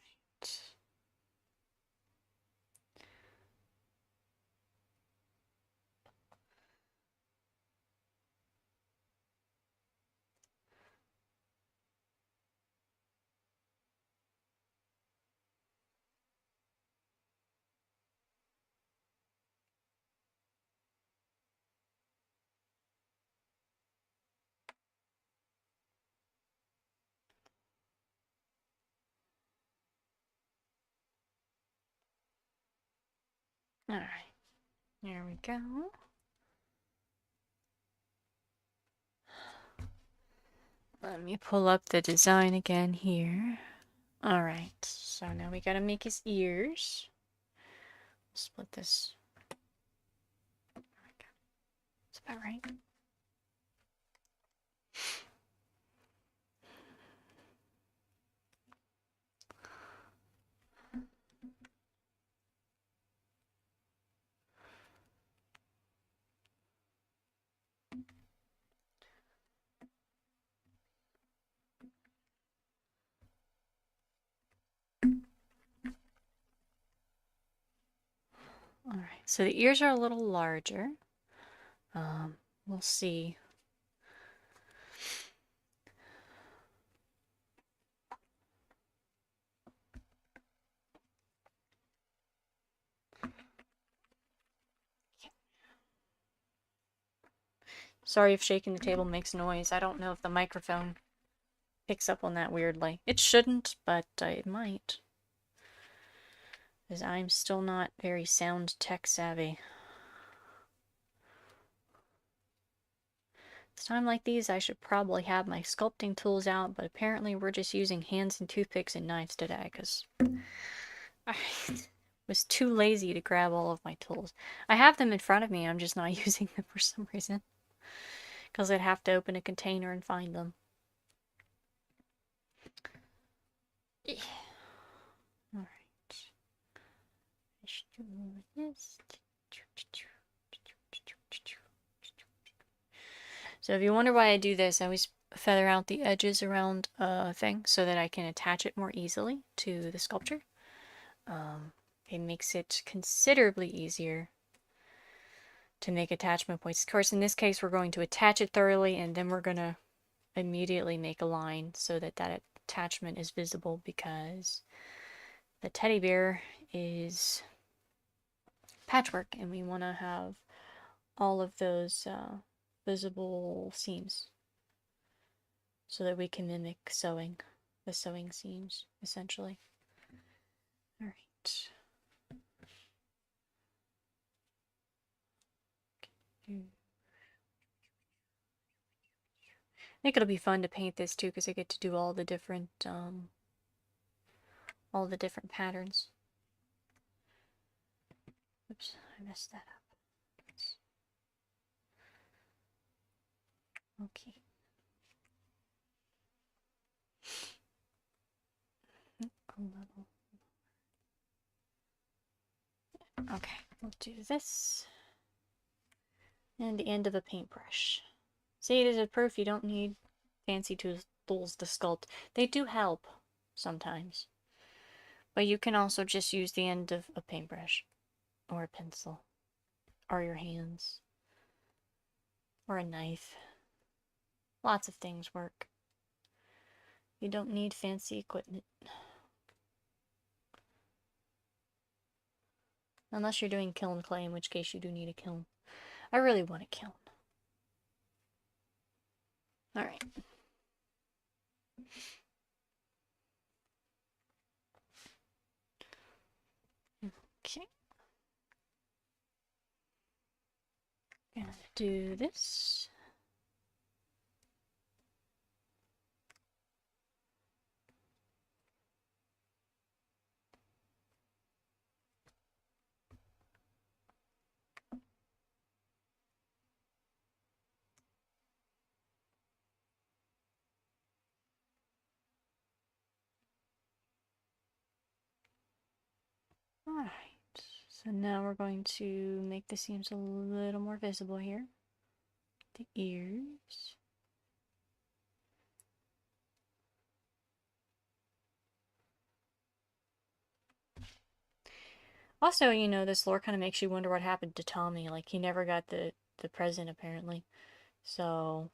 Alright. There we go. Let me pull up the design again here. Alright, so now we gotta make his ears. Split this. That's about right. Alright, so the ears are a little larger. We'll see. Sorry if shaking the table makes noise. I don't know if the microphone picks up on that weirdly. It shouldn't, but it might. Because I'm still not very sound tech savvy. It's time like these, I should probably have my sculpting tools out, but apparently we're just using hands and toothpicks and knives today, because I was too lazy to grab all of my tools. I have them in front of me, I'm just not using them for some reason. Because I'd have to open a container and find them. Alright. Let's do this. So if you wonder why I do this, I always feather out the edges around a thing so that I can attach it more easily to the sculpture. It makes it considerably easier to make attachment points. Of course, in this case, we're going to attach it thoroughly, and then we're going to immediately make a line so that that attachment is visible, because the teddy bear is patchwork, and we want to have all of those visible seams so that we can mimic sewing, the sewing seams, essentially. All right. think it'll be fun to paint this too, because I get to do all the different patterns. Oops, I messed that up. Okay. A little. Okay, we'll do this. And the end of a paintbrush. See, it is a proof you don't need fancy tools to sculpt. They do help sometimes. But you can also just use the end of a paintbrush. Or a pencil. Or your hands. Or a knife. Lots of things work. You don't need fancy equipment. Unless you're doing kiln clay, in which case you do need a kiln. I really want a kiln. Alright. Okay. Gonna do this. Alright, so now we're going to make the seams a little more visible here. The ears. Also, you know, this lore kind of makes you wonder what happened to Tommy. Like, he never got the present, apparently. So,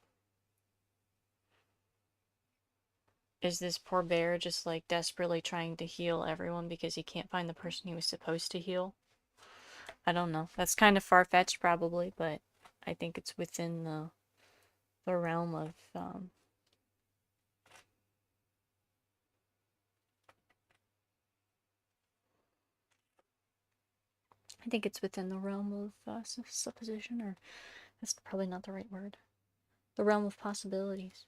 is this poor bear just, like, desperately trying to heal everyone because he can't find the person he was supposed to heal? I don't know. That's kind of far-fetched, probably, but I think it's within the realm of, I think it's within the realm of supposition, or that's probably not the right word. The realm of possibilities.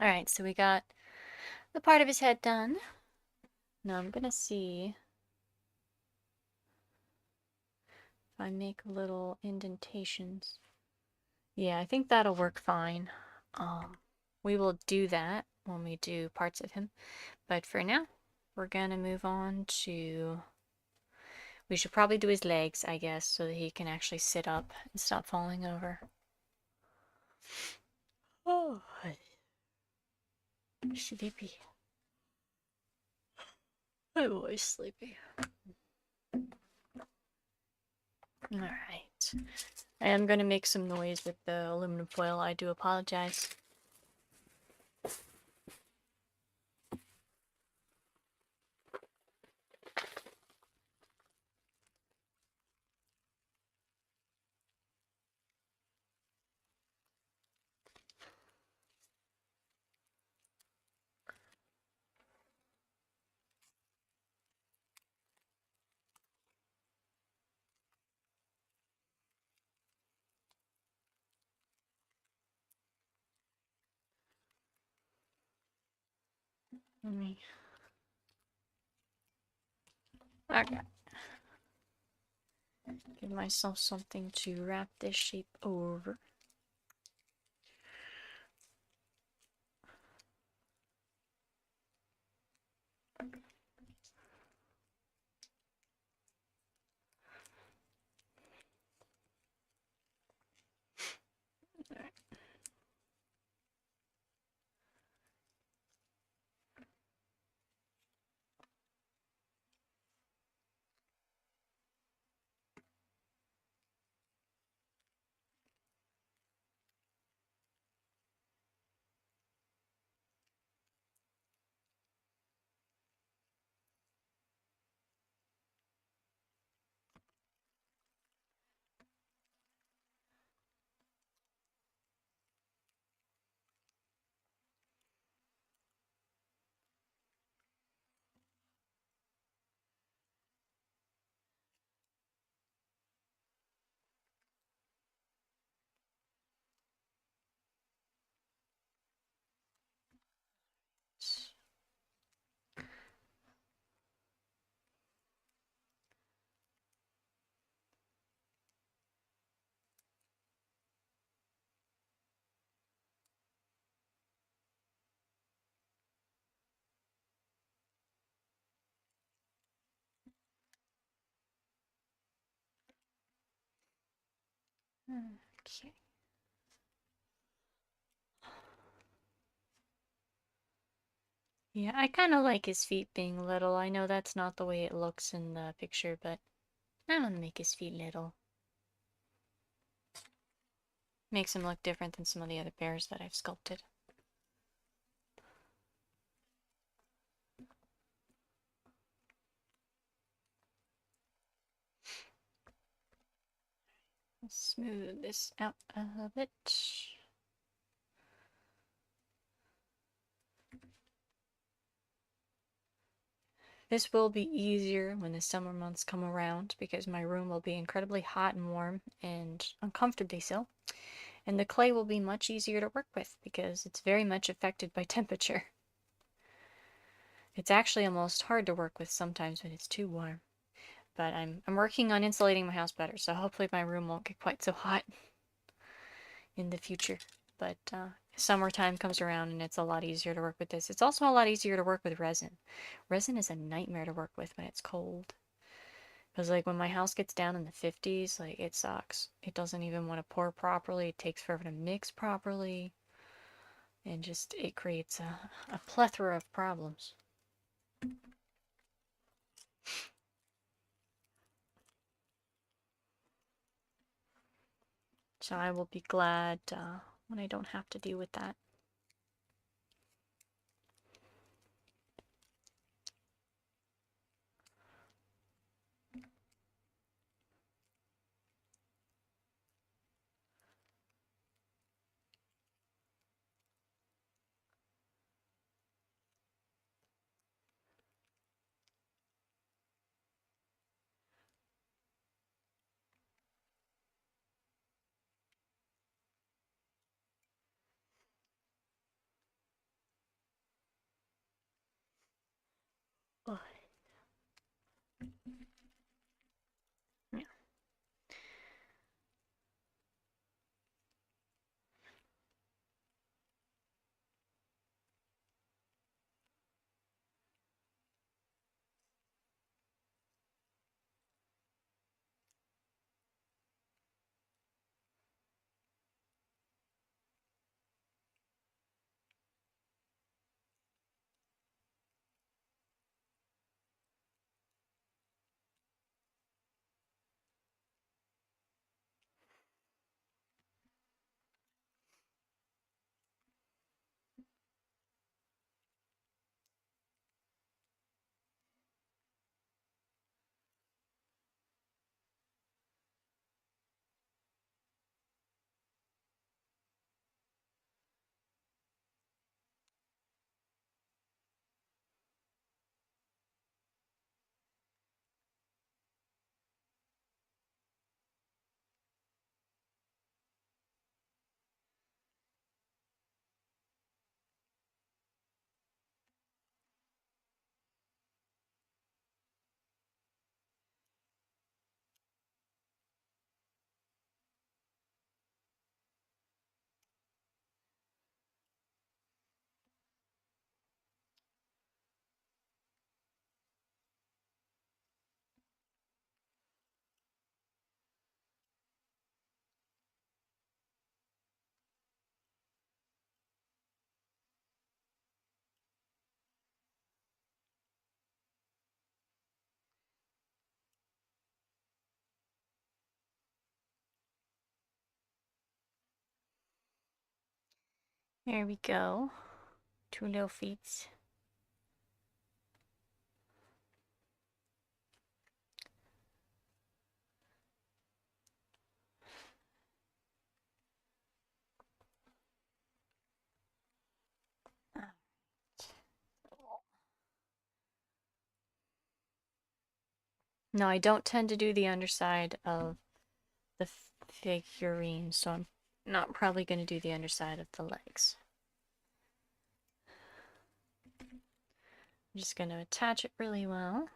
Alright, so we got the part of his head done. Now I'm gonna see if I make little indentations. Yeah, I think that'll work fine. We will do that when we do parts of him. But for now, we're gonna move on to... We should probably do his legs, I guess, so that he can actually sit up and stop falling over. Oh, I'm sleepy. I'm always sleepy. Alright. I am going to make some noise with the aluminum foil. I do apologize. Let me... Okay. Give myself something to wrap this shape over. Okay. Yeah, I kind of like his feet being little. I know that's not the way it looks in the picture, but I want to make his feet little. Makes him look different than some of the other bears that I've sculpted. Smooth this out a bit. This will be easier when the summer months come around because my room will be incredibly hot and warm and uncomfortably so. And the clay will be much easier to work with because it's very much affected by temperature. It's actually almost hard to work with sometimes when it's too warm. But I'm working on insulating my house better, so hopefully my room won't get quite so hot in the future. But summertime comes around and it's a lot easier to work with this. It's also a lot easier to work with resin. Resin is a nightmare to work with when it's cold. Because like when my house gets down in the 50s, like it sucks. It doesn't even want to pour properly. It takes forever to mix properly. And just it creates a plethora of problems. So I will be glad when I don't have to deal with that. Oh, yeah. There we go. Two little feet. No, I don't tend to do the underside of the figurine, so I'm not probably going to do the underside of the legs. I'm just going to attach it really well.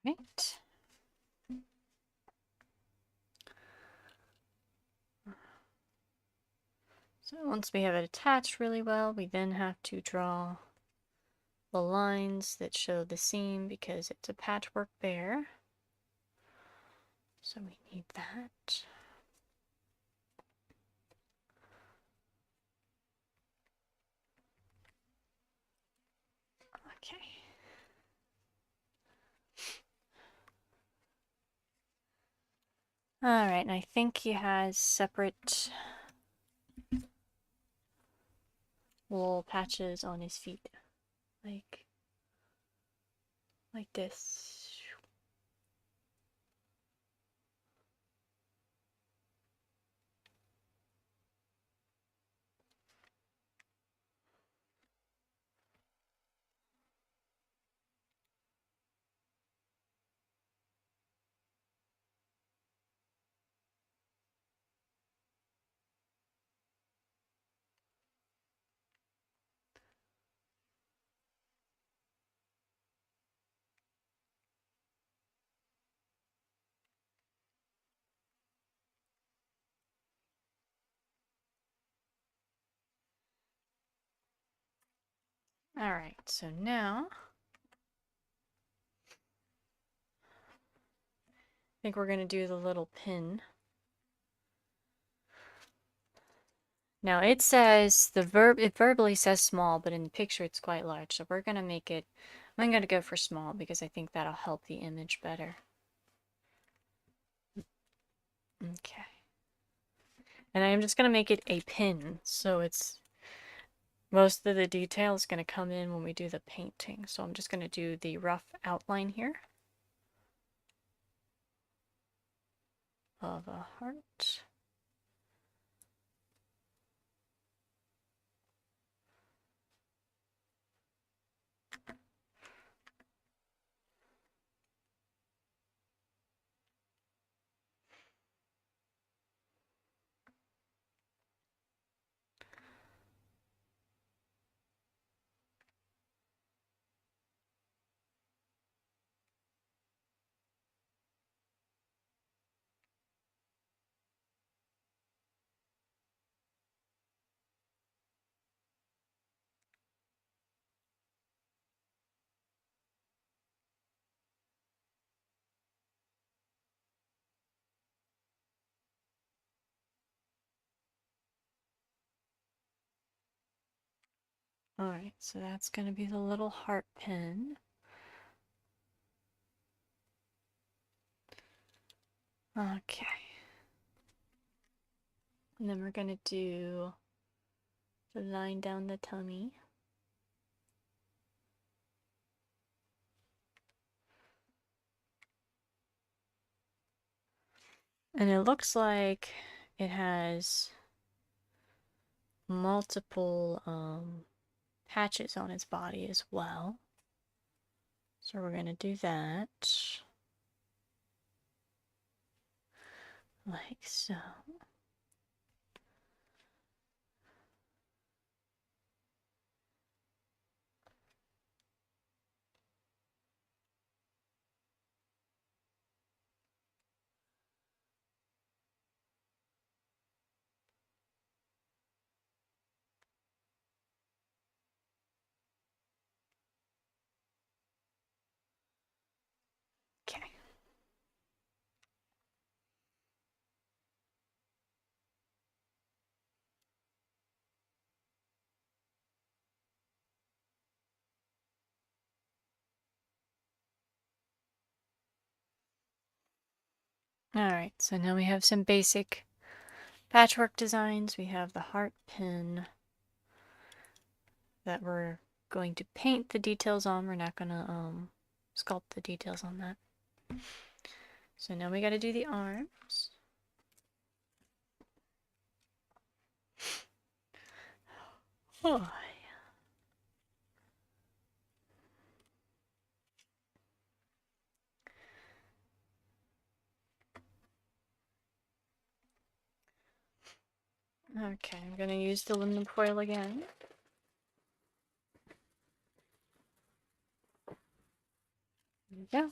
Right. So once we have it attached really well, we then have to draw the lines that show the seam because it's a patchwork bear. So we need that. Okay. Alright, and I think he has separate wool patches on his feet. Like this. Alright, so now I think we're going to do the little pin. Now it says it verbally says small, but in the picture it's quite large. So we're going to make it, I'm going to go for small because I think that'll help the image better. Okay. And I'm just going to make it a pin, so it's most of the detail is going to come in when we do the painting. So I'm just going to do the rough outline here of a heart. Alright, so that's going to be the little heart pin. Okay. And then we're going to do the line down the tummy. And it looks like it has multiple patches on its body as well. So we're going to do that. Like so. Okay. Alright, so now we have some basic patchwork designs. We have the heart pin that we're going to paint the details on. We're not going to sculpt the details on that. So now we got to do the arms. Oh. Okay, I'm going to use the aluminum foil again. we go.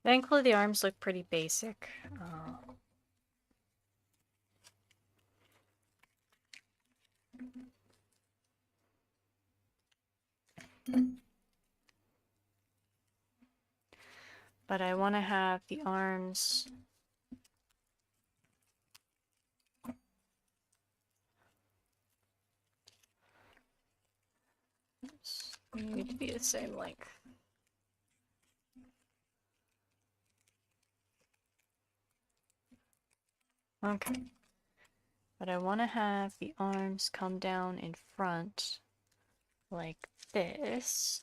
Thankfully, the arms look pretty basic. But I want to have the arms need to be the same length. Okay. But I want to have the arms come down in front like this.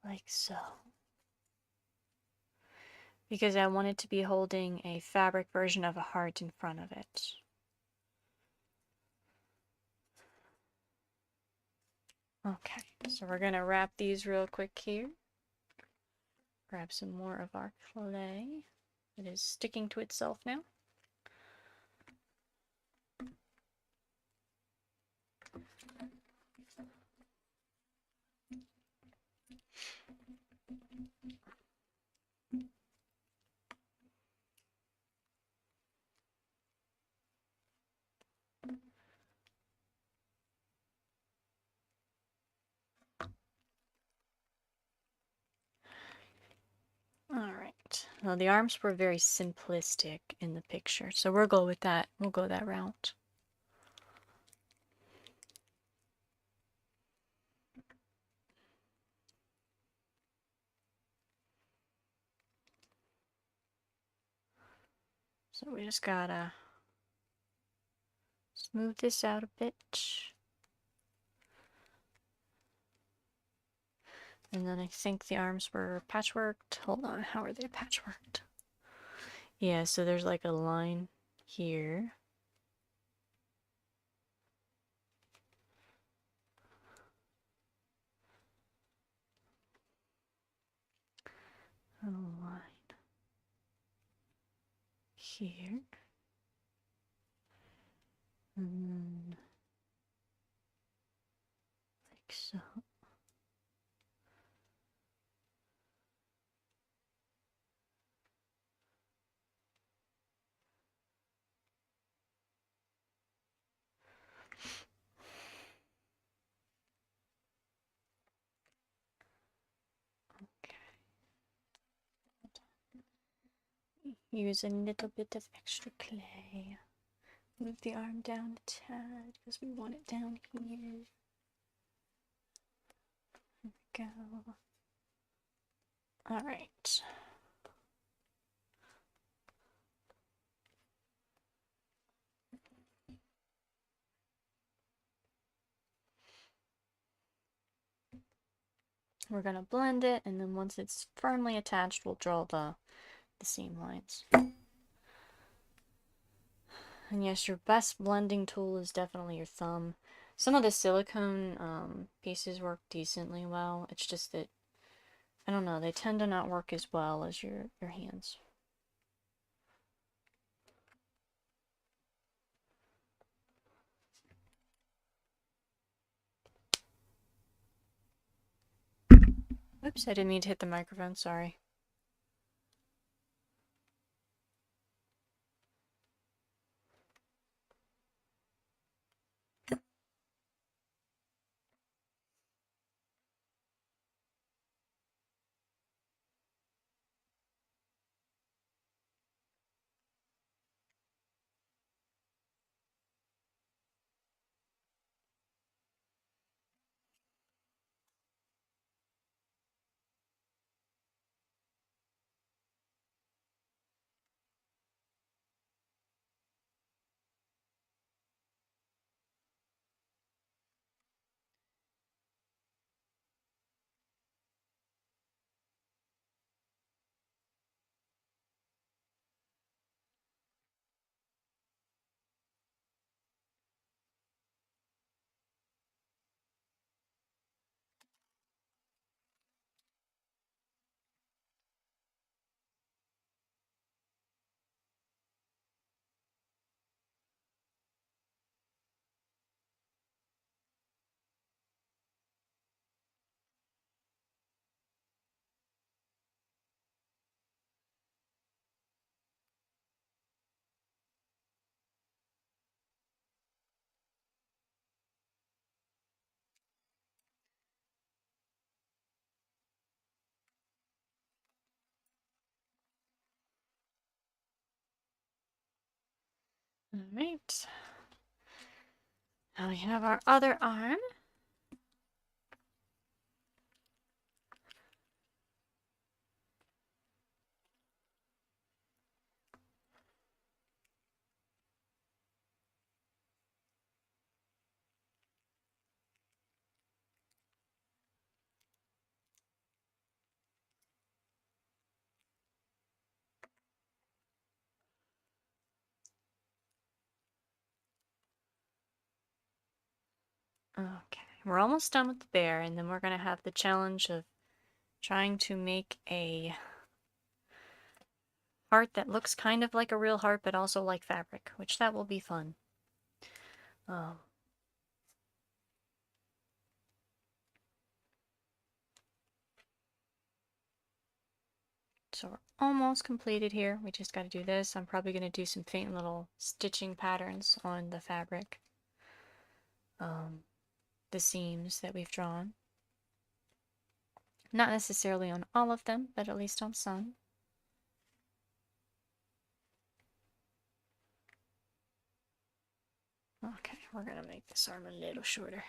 Like so. Because I want it to be holding a fabric version of a heart in front of it. Okay, so we're gonna wrap these real quick here. Grab some more of our clay. It is sticking to itself now. Alright. Well, the arms were very simplistic in the picture, so we'll go with that. We'll go that route. So we just gotta smooth this out a bit. And then I think the arms were patchworked. Hold on, how are they patchworked? Yeah, so there's like a line here. A line here. And then like so. Use a little bit of extra clay. Move the arm down a tad because we want it down here. There we go. Alright. We're gonna blend it, and then once it's firmly attached, we'll draw the seam lines. And yes, your best blending tool is definitely your thumb. Some of the silicone pieces work decently well. It's just that, I don't know, they tend to not work as well as your hands. Oops, I didn't mean to hit the microphone, sorry. Alright. Now we have our other arm. Okay, we're almost done with the bear, and then we're going to have the challenge of trying to make a heart that looks kind of like a real heart, but also like fabric, which that will be fun. So we're almost completed here. We just got to do this. I'm probably going to do some faint little stitching patterns on the fabric. The seams that we've drawn. Not necessarily on all of them, but at least on some. Okay, we're going to make this arm a little shorter.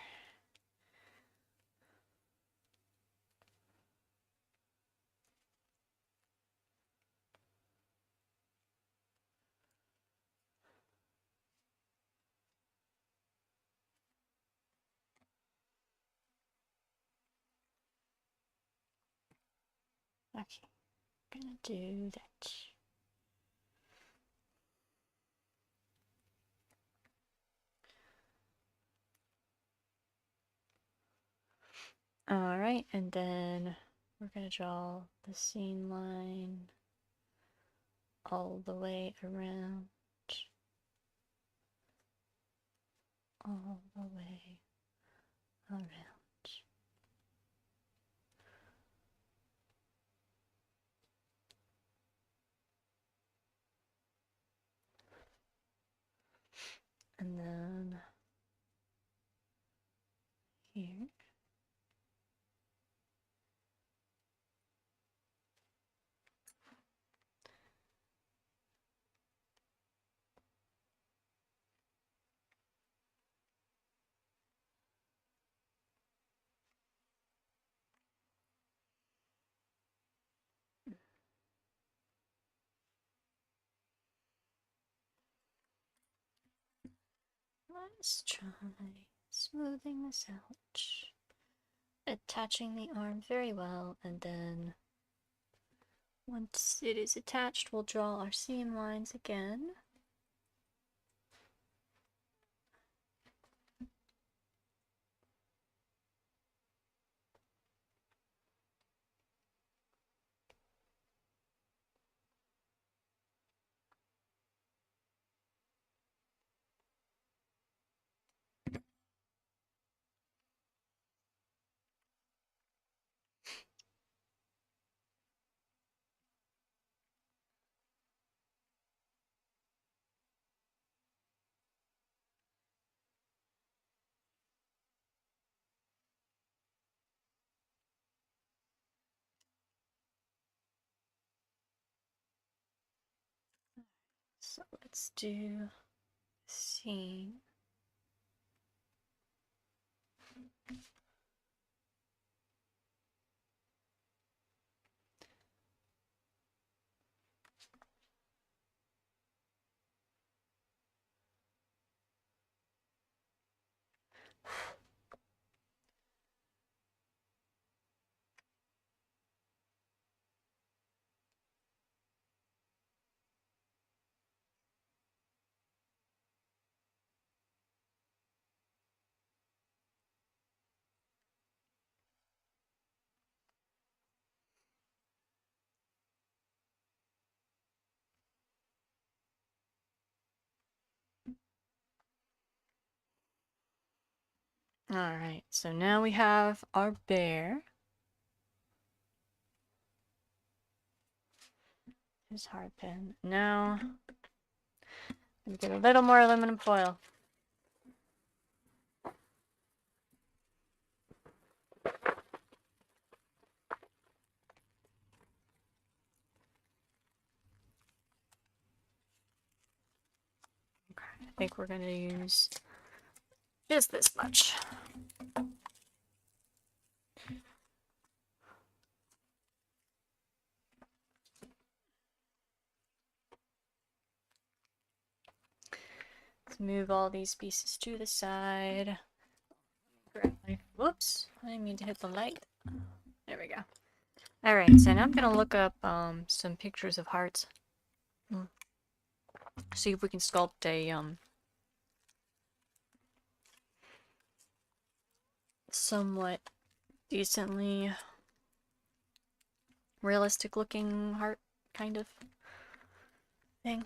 Okay, gonna do that. Alright, and then we're gonna draw the seam line all the way around. All the way around. And then here. Let's try smoothing this out. Attaching the arm very well, and then once it is attached, we'll draw our seam lines again. So let's do seam. Alright, so now we have our bear. His hard pin. Now, we get a little more aluminum foil. Okay. I think we're going to use just this much. Let's move all these pieces to the side. Whoops, I didn't mean to hit the light. There we go. Alright, so now I'm gonna look up some pictures of hearts. See if we can sculpt a somewhat decently realistic looking heart kind of thing.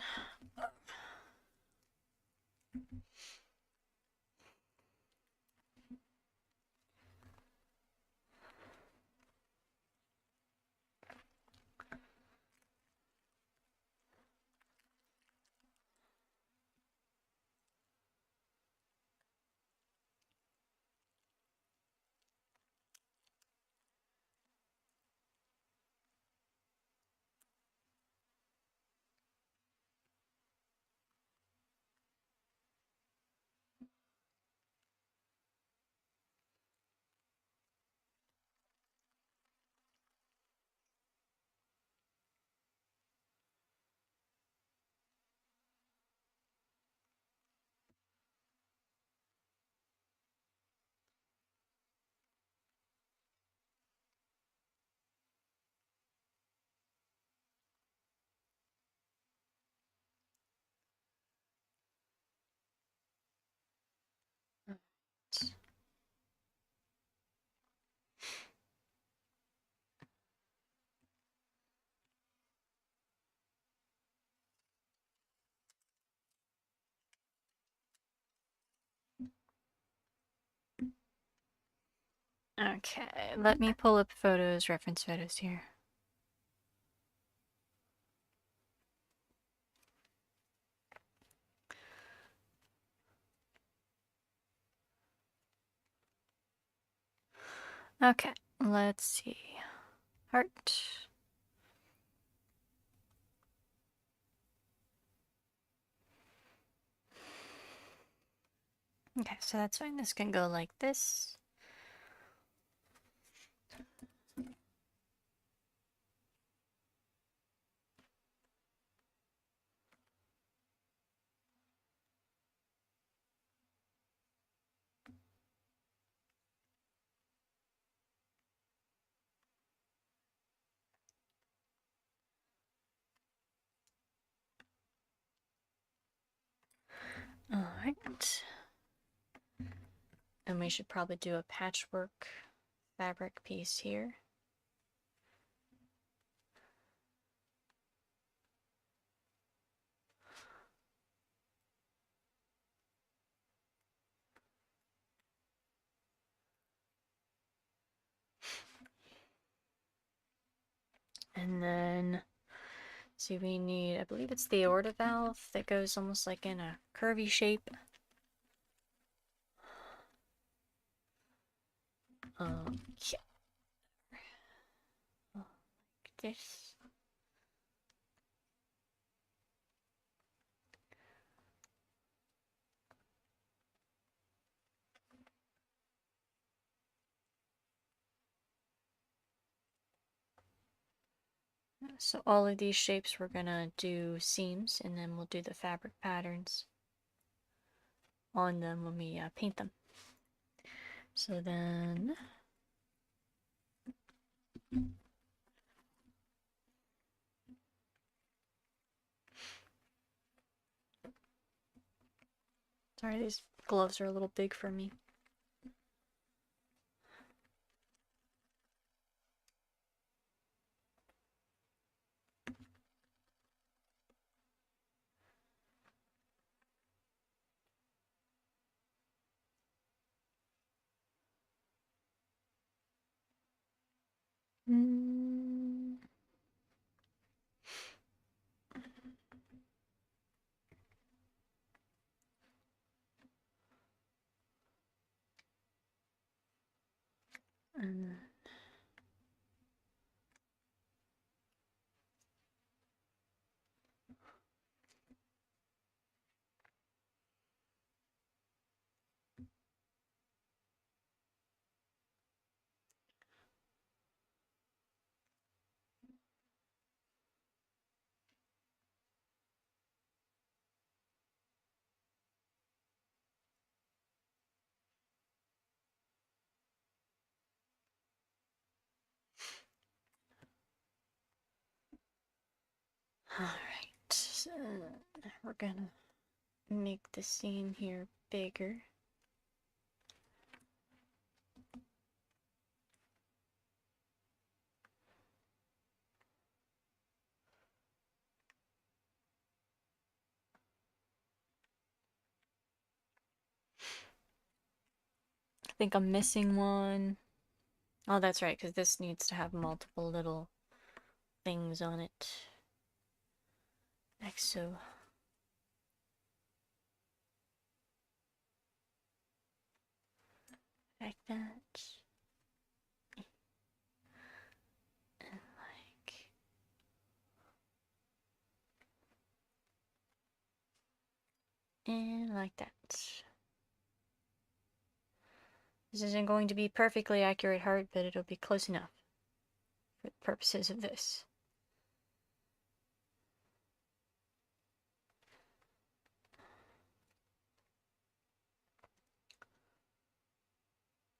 Okay, let me pull up photos, reference photos here. Okay, let's see. Heart. Okay, so that's fine. This can go like this. Alright. And we should probably do a patchwork fabric piece here. And then, see, we need, I believe it's the aorta valve that goes almost like in a curvy shape. Yeah. Like this. So all of these shapes we're gonna do seams, and then we'll do the fabric patterns on them when we paint them. So then, sorry, these gloves are a little big for me. Mm. And Alright, so we're gonna make the scene here bigger. I think I'm missing one. Oh, that's right, because this needs to have multiple little things on it. Like so. Like that. And like that. This isn't going to be perfectly accurate heart, but it'll be close enough for the purposes of this.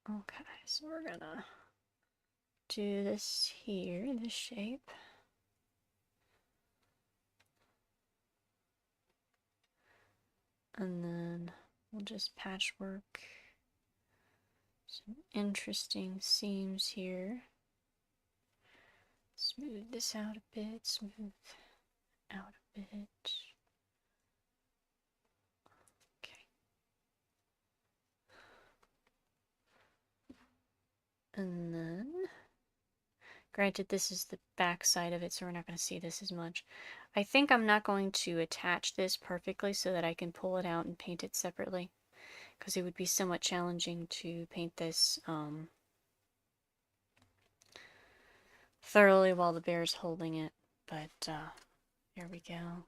Okay, so we're gonna do this here, this shape. And then we'll just patchwork some interesting seams here. Smooth this out a bit, smooth out a bit. Okay. And then, granted, this is the back side of it, so we're not going to see this as much. I think I'm not going to attach this perfectly so that I can pull it out and paint it separately, because it would be somewhat challenging to paint this thoroughly while the bear's holding it. But here we go.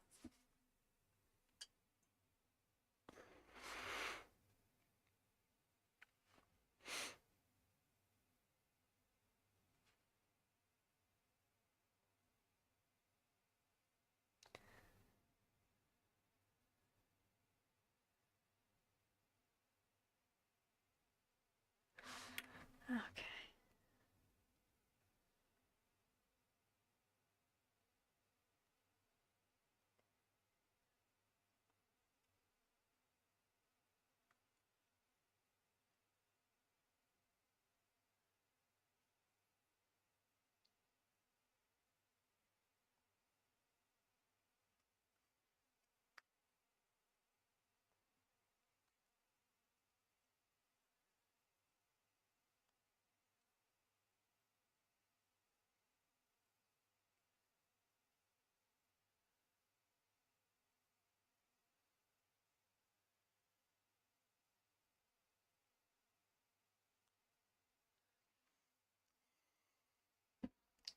Okay.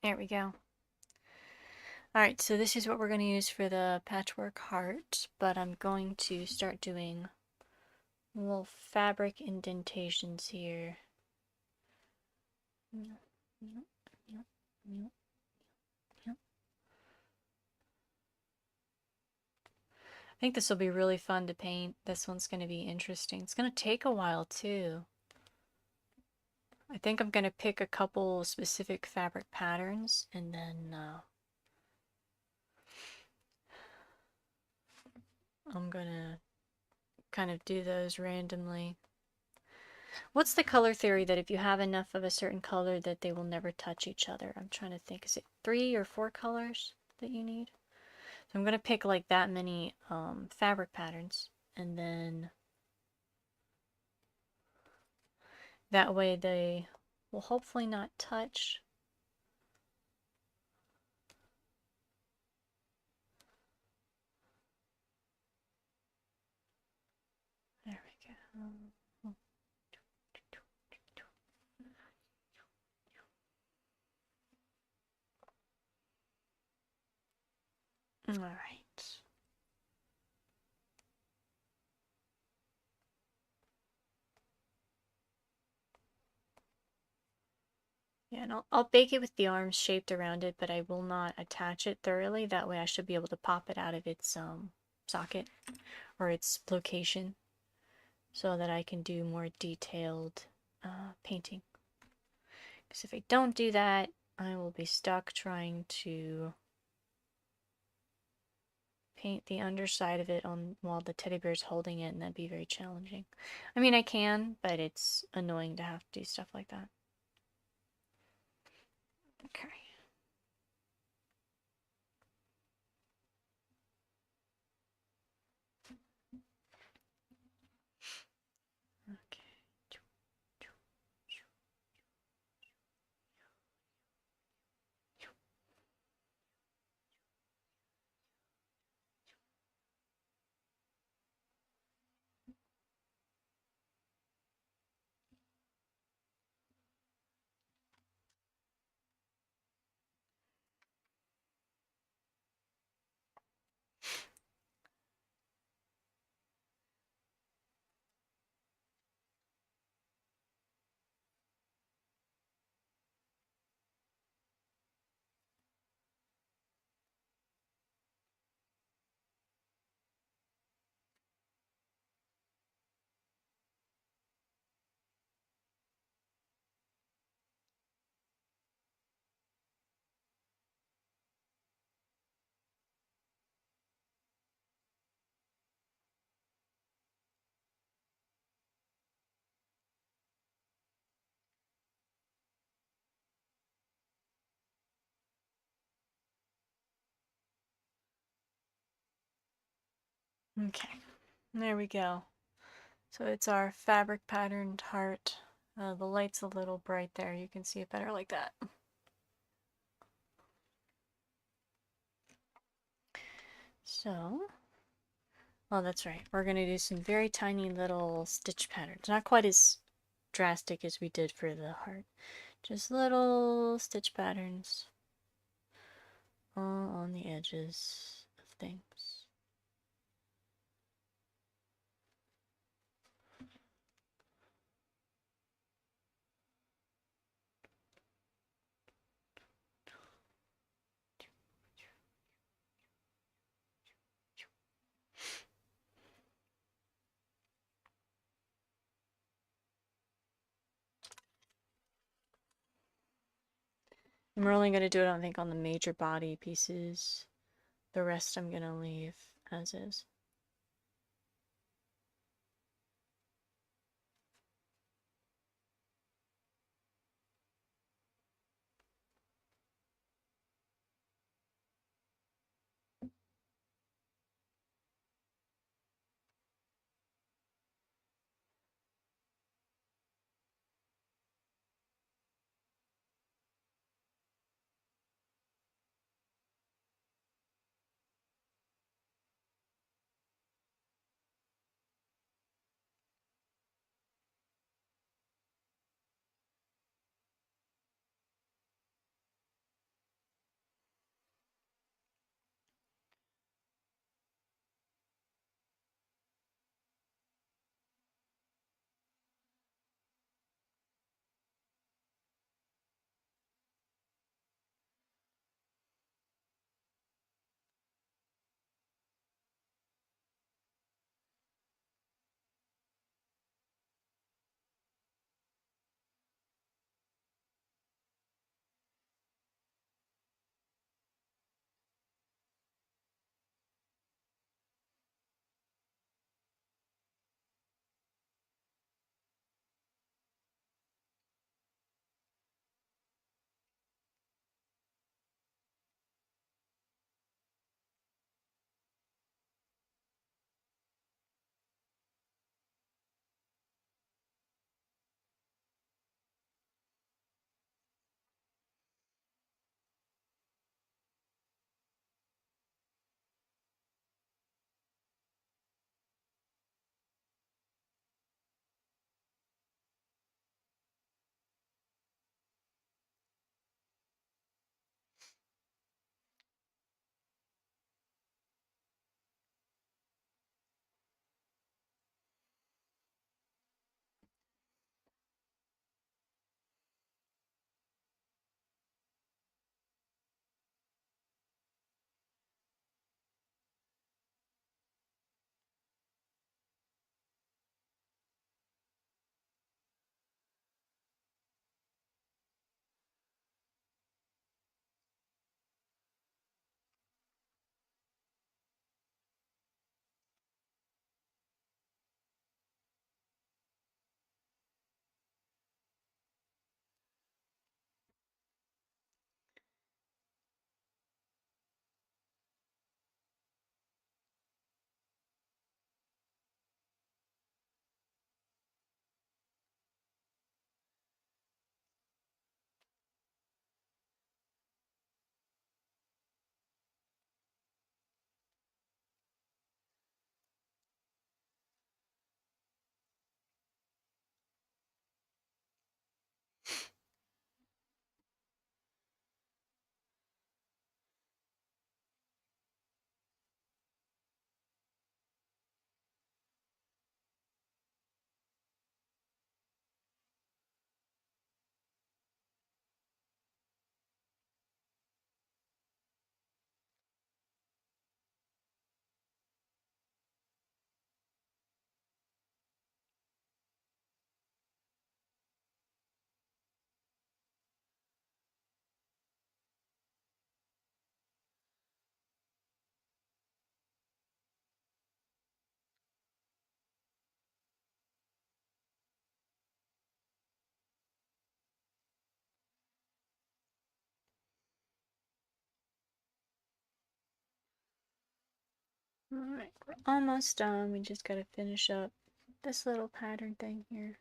There we go. Alright, so this is what we're going to use for the patchwork heart, but I'm going to start doing little fabric indentations here. I think this will be really fun to paint. This one's going to be interesting. It's going to take a while too. I think I'm going to pick a couple specific fabric patterns and then I'm going to kind of do those randomly. What's the color theory that if you have enough of a certain color that they will never touch each other? I'm trying to think. Is it 3 or 4 colors that you need? So I'm going to pick like that many fabric patterns, and then that way they will hopefully not touch. There we go. All right. Yeah, and I'll bake it with the arms shaped around it, but I will not attach it thoroughly. That way I should be able to pop it out of its socket or its location so that I can do more detailed painting. Because if I don't do that, I will be stuck trying to paint the underside of it on while the teddy bear's holding it, and that'd be very challenging. I mean, I can, but it's annoying to have to do stuff like that. Okay. Okay. Okay, there we go. So it's our fabric patterned heart. The light's a little bright there. You can see it better like that. So, oh, that's right. We're going to do some very tiny little stitch patterns. Not quite as drastic as we did for the heart. Just little stitch patterns all on the edges of things. And we're only going to do it, I think, on the major body pieces. The rest I'm going to leave as is. Alright, we're almost done. We just gotta finish up this little pattern thing here.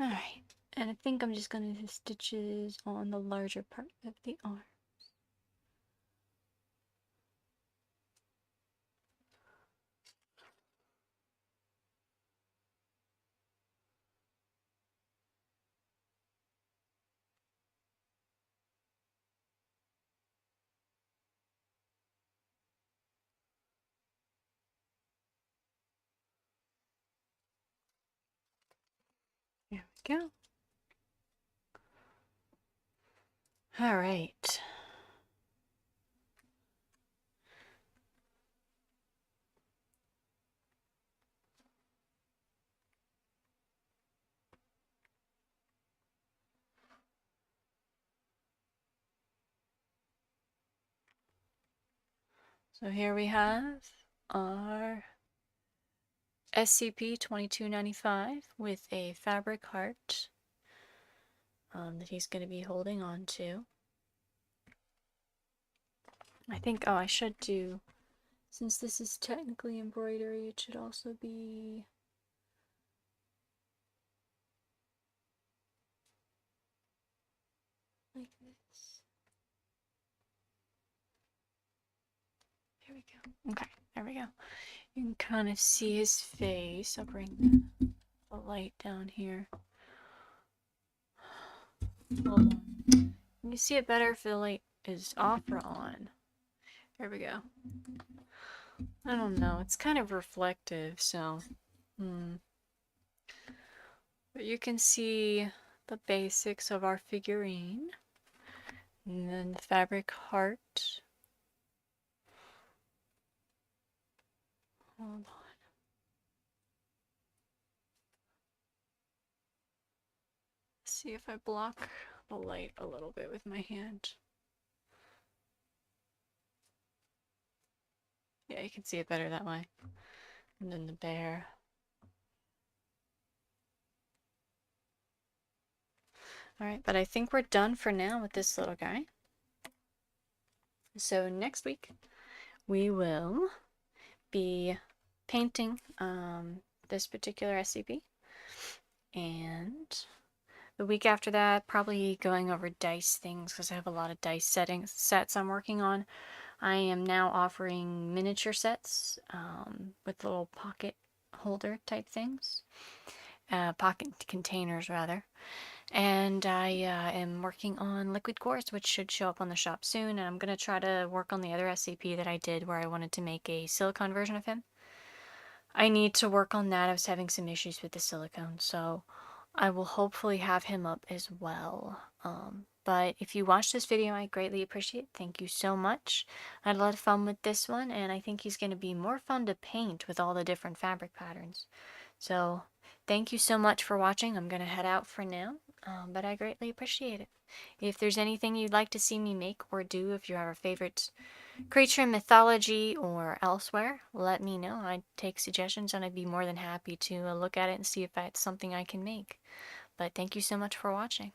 Alright, and I think I'm just gonna do stitches on the larger part of the arm. There we go. Alright. So here we have our SCP-2295 with a fabric heart that he's going to be holding on to. I think, oh, I should do, since this is technically embroidery, it should also be like this. There we go. Okay, there we go. You can kind of see his face. I'll bring the light down here. Hold on. You can see it better if the light is off or on. There we go. I don't know. It's kind of reflective, so... But you can see the basics of our figurine. And then the fabric heart. Hold on. See if I block the light a little bit with my hand. Yeah, you can see it better that way. And then the bear. Alright, but I think we're done for now with this little guy. So next week, we will be painting this particular SCP. And the week after that, probably going over dice things because I have a lot of dice sets I'm working on. I am now offering miniature sets with little pocket holder type things. Pocket containers, rather. And I am working on liquid quartz, which should show up on the shop soon. And I'm going to try to work on the other SCP that I did where I wanted to make a silicone version of him. I need to work on that. I was having some issues with the silicone, so I will hopefully have him up as well. But if you watched this video, I greatly appreciate it. Thank you so much. I had a lot of fun with this one, and I think he's going to be more fun to paint with all the different fabric patterns. So, thank you so much for watching. I'm going to head out for now, but I greatly appreciate it. If there's anything you'd like to see me make or do, if you have a favorite creature in mythology or elsewhere, let me know. I'd take suggestions and I'd be more than happy to look at it and see if that's something I can make. But thank you so much for watching.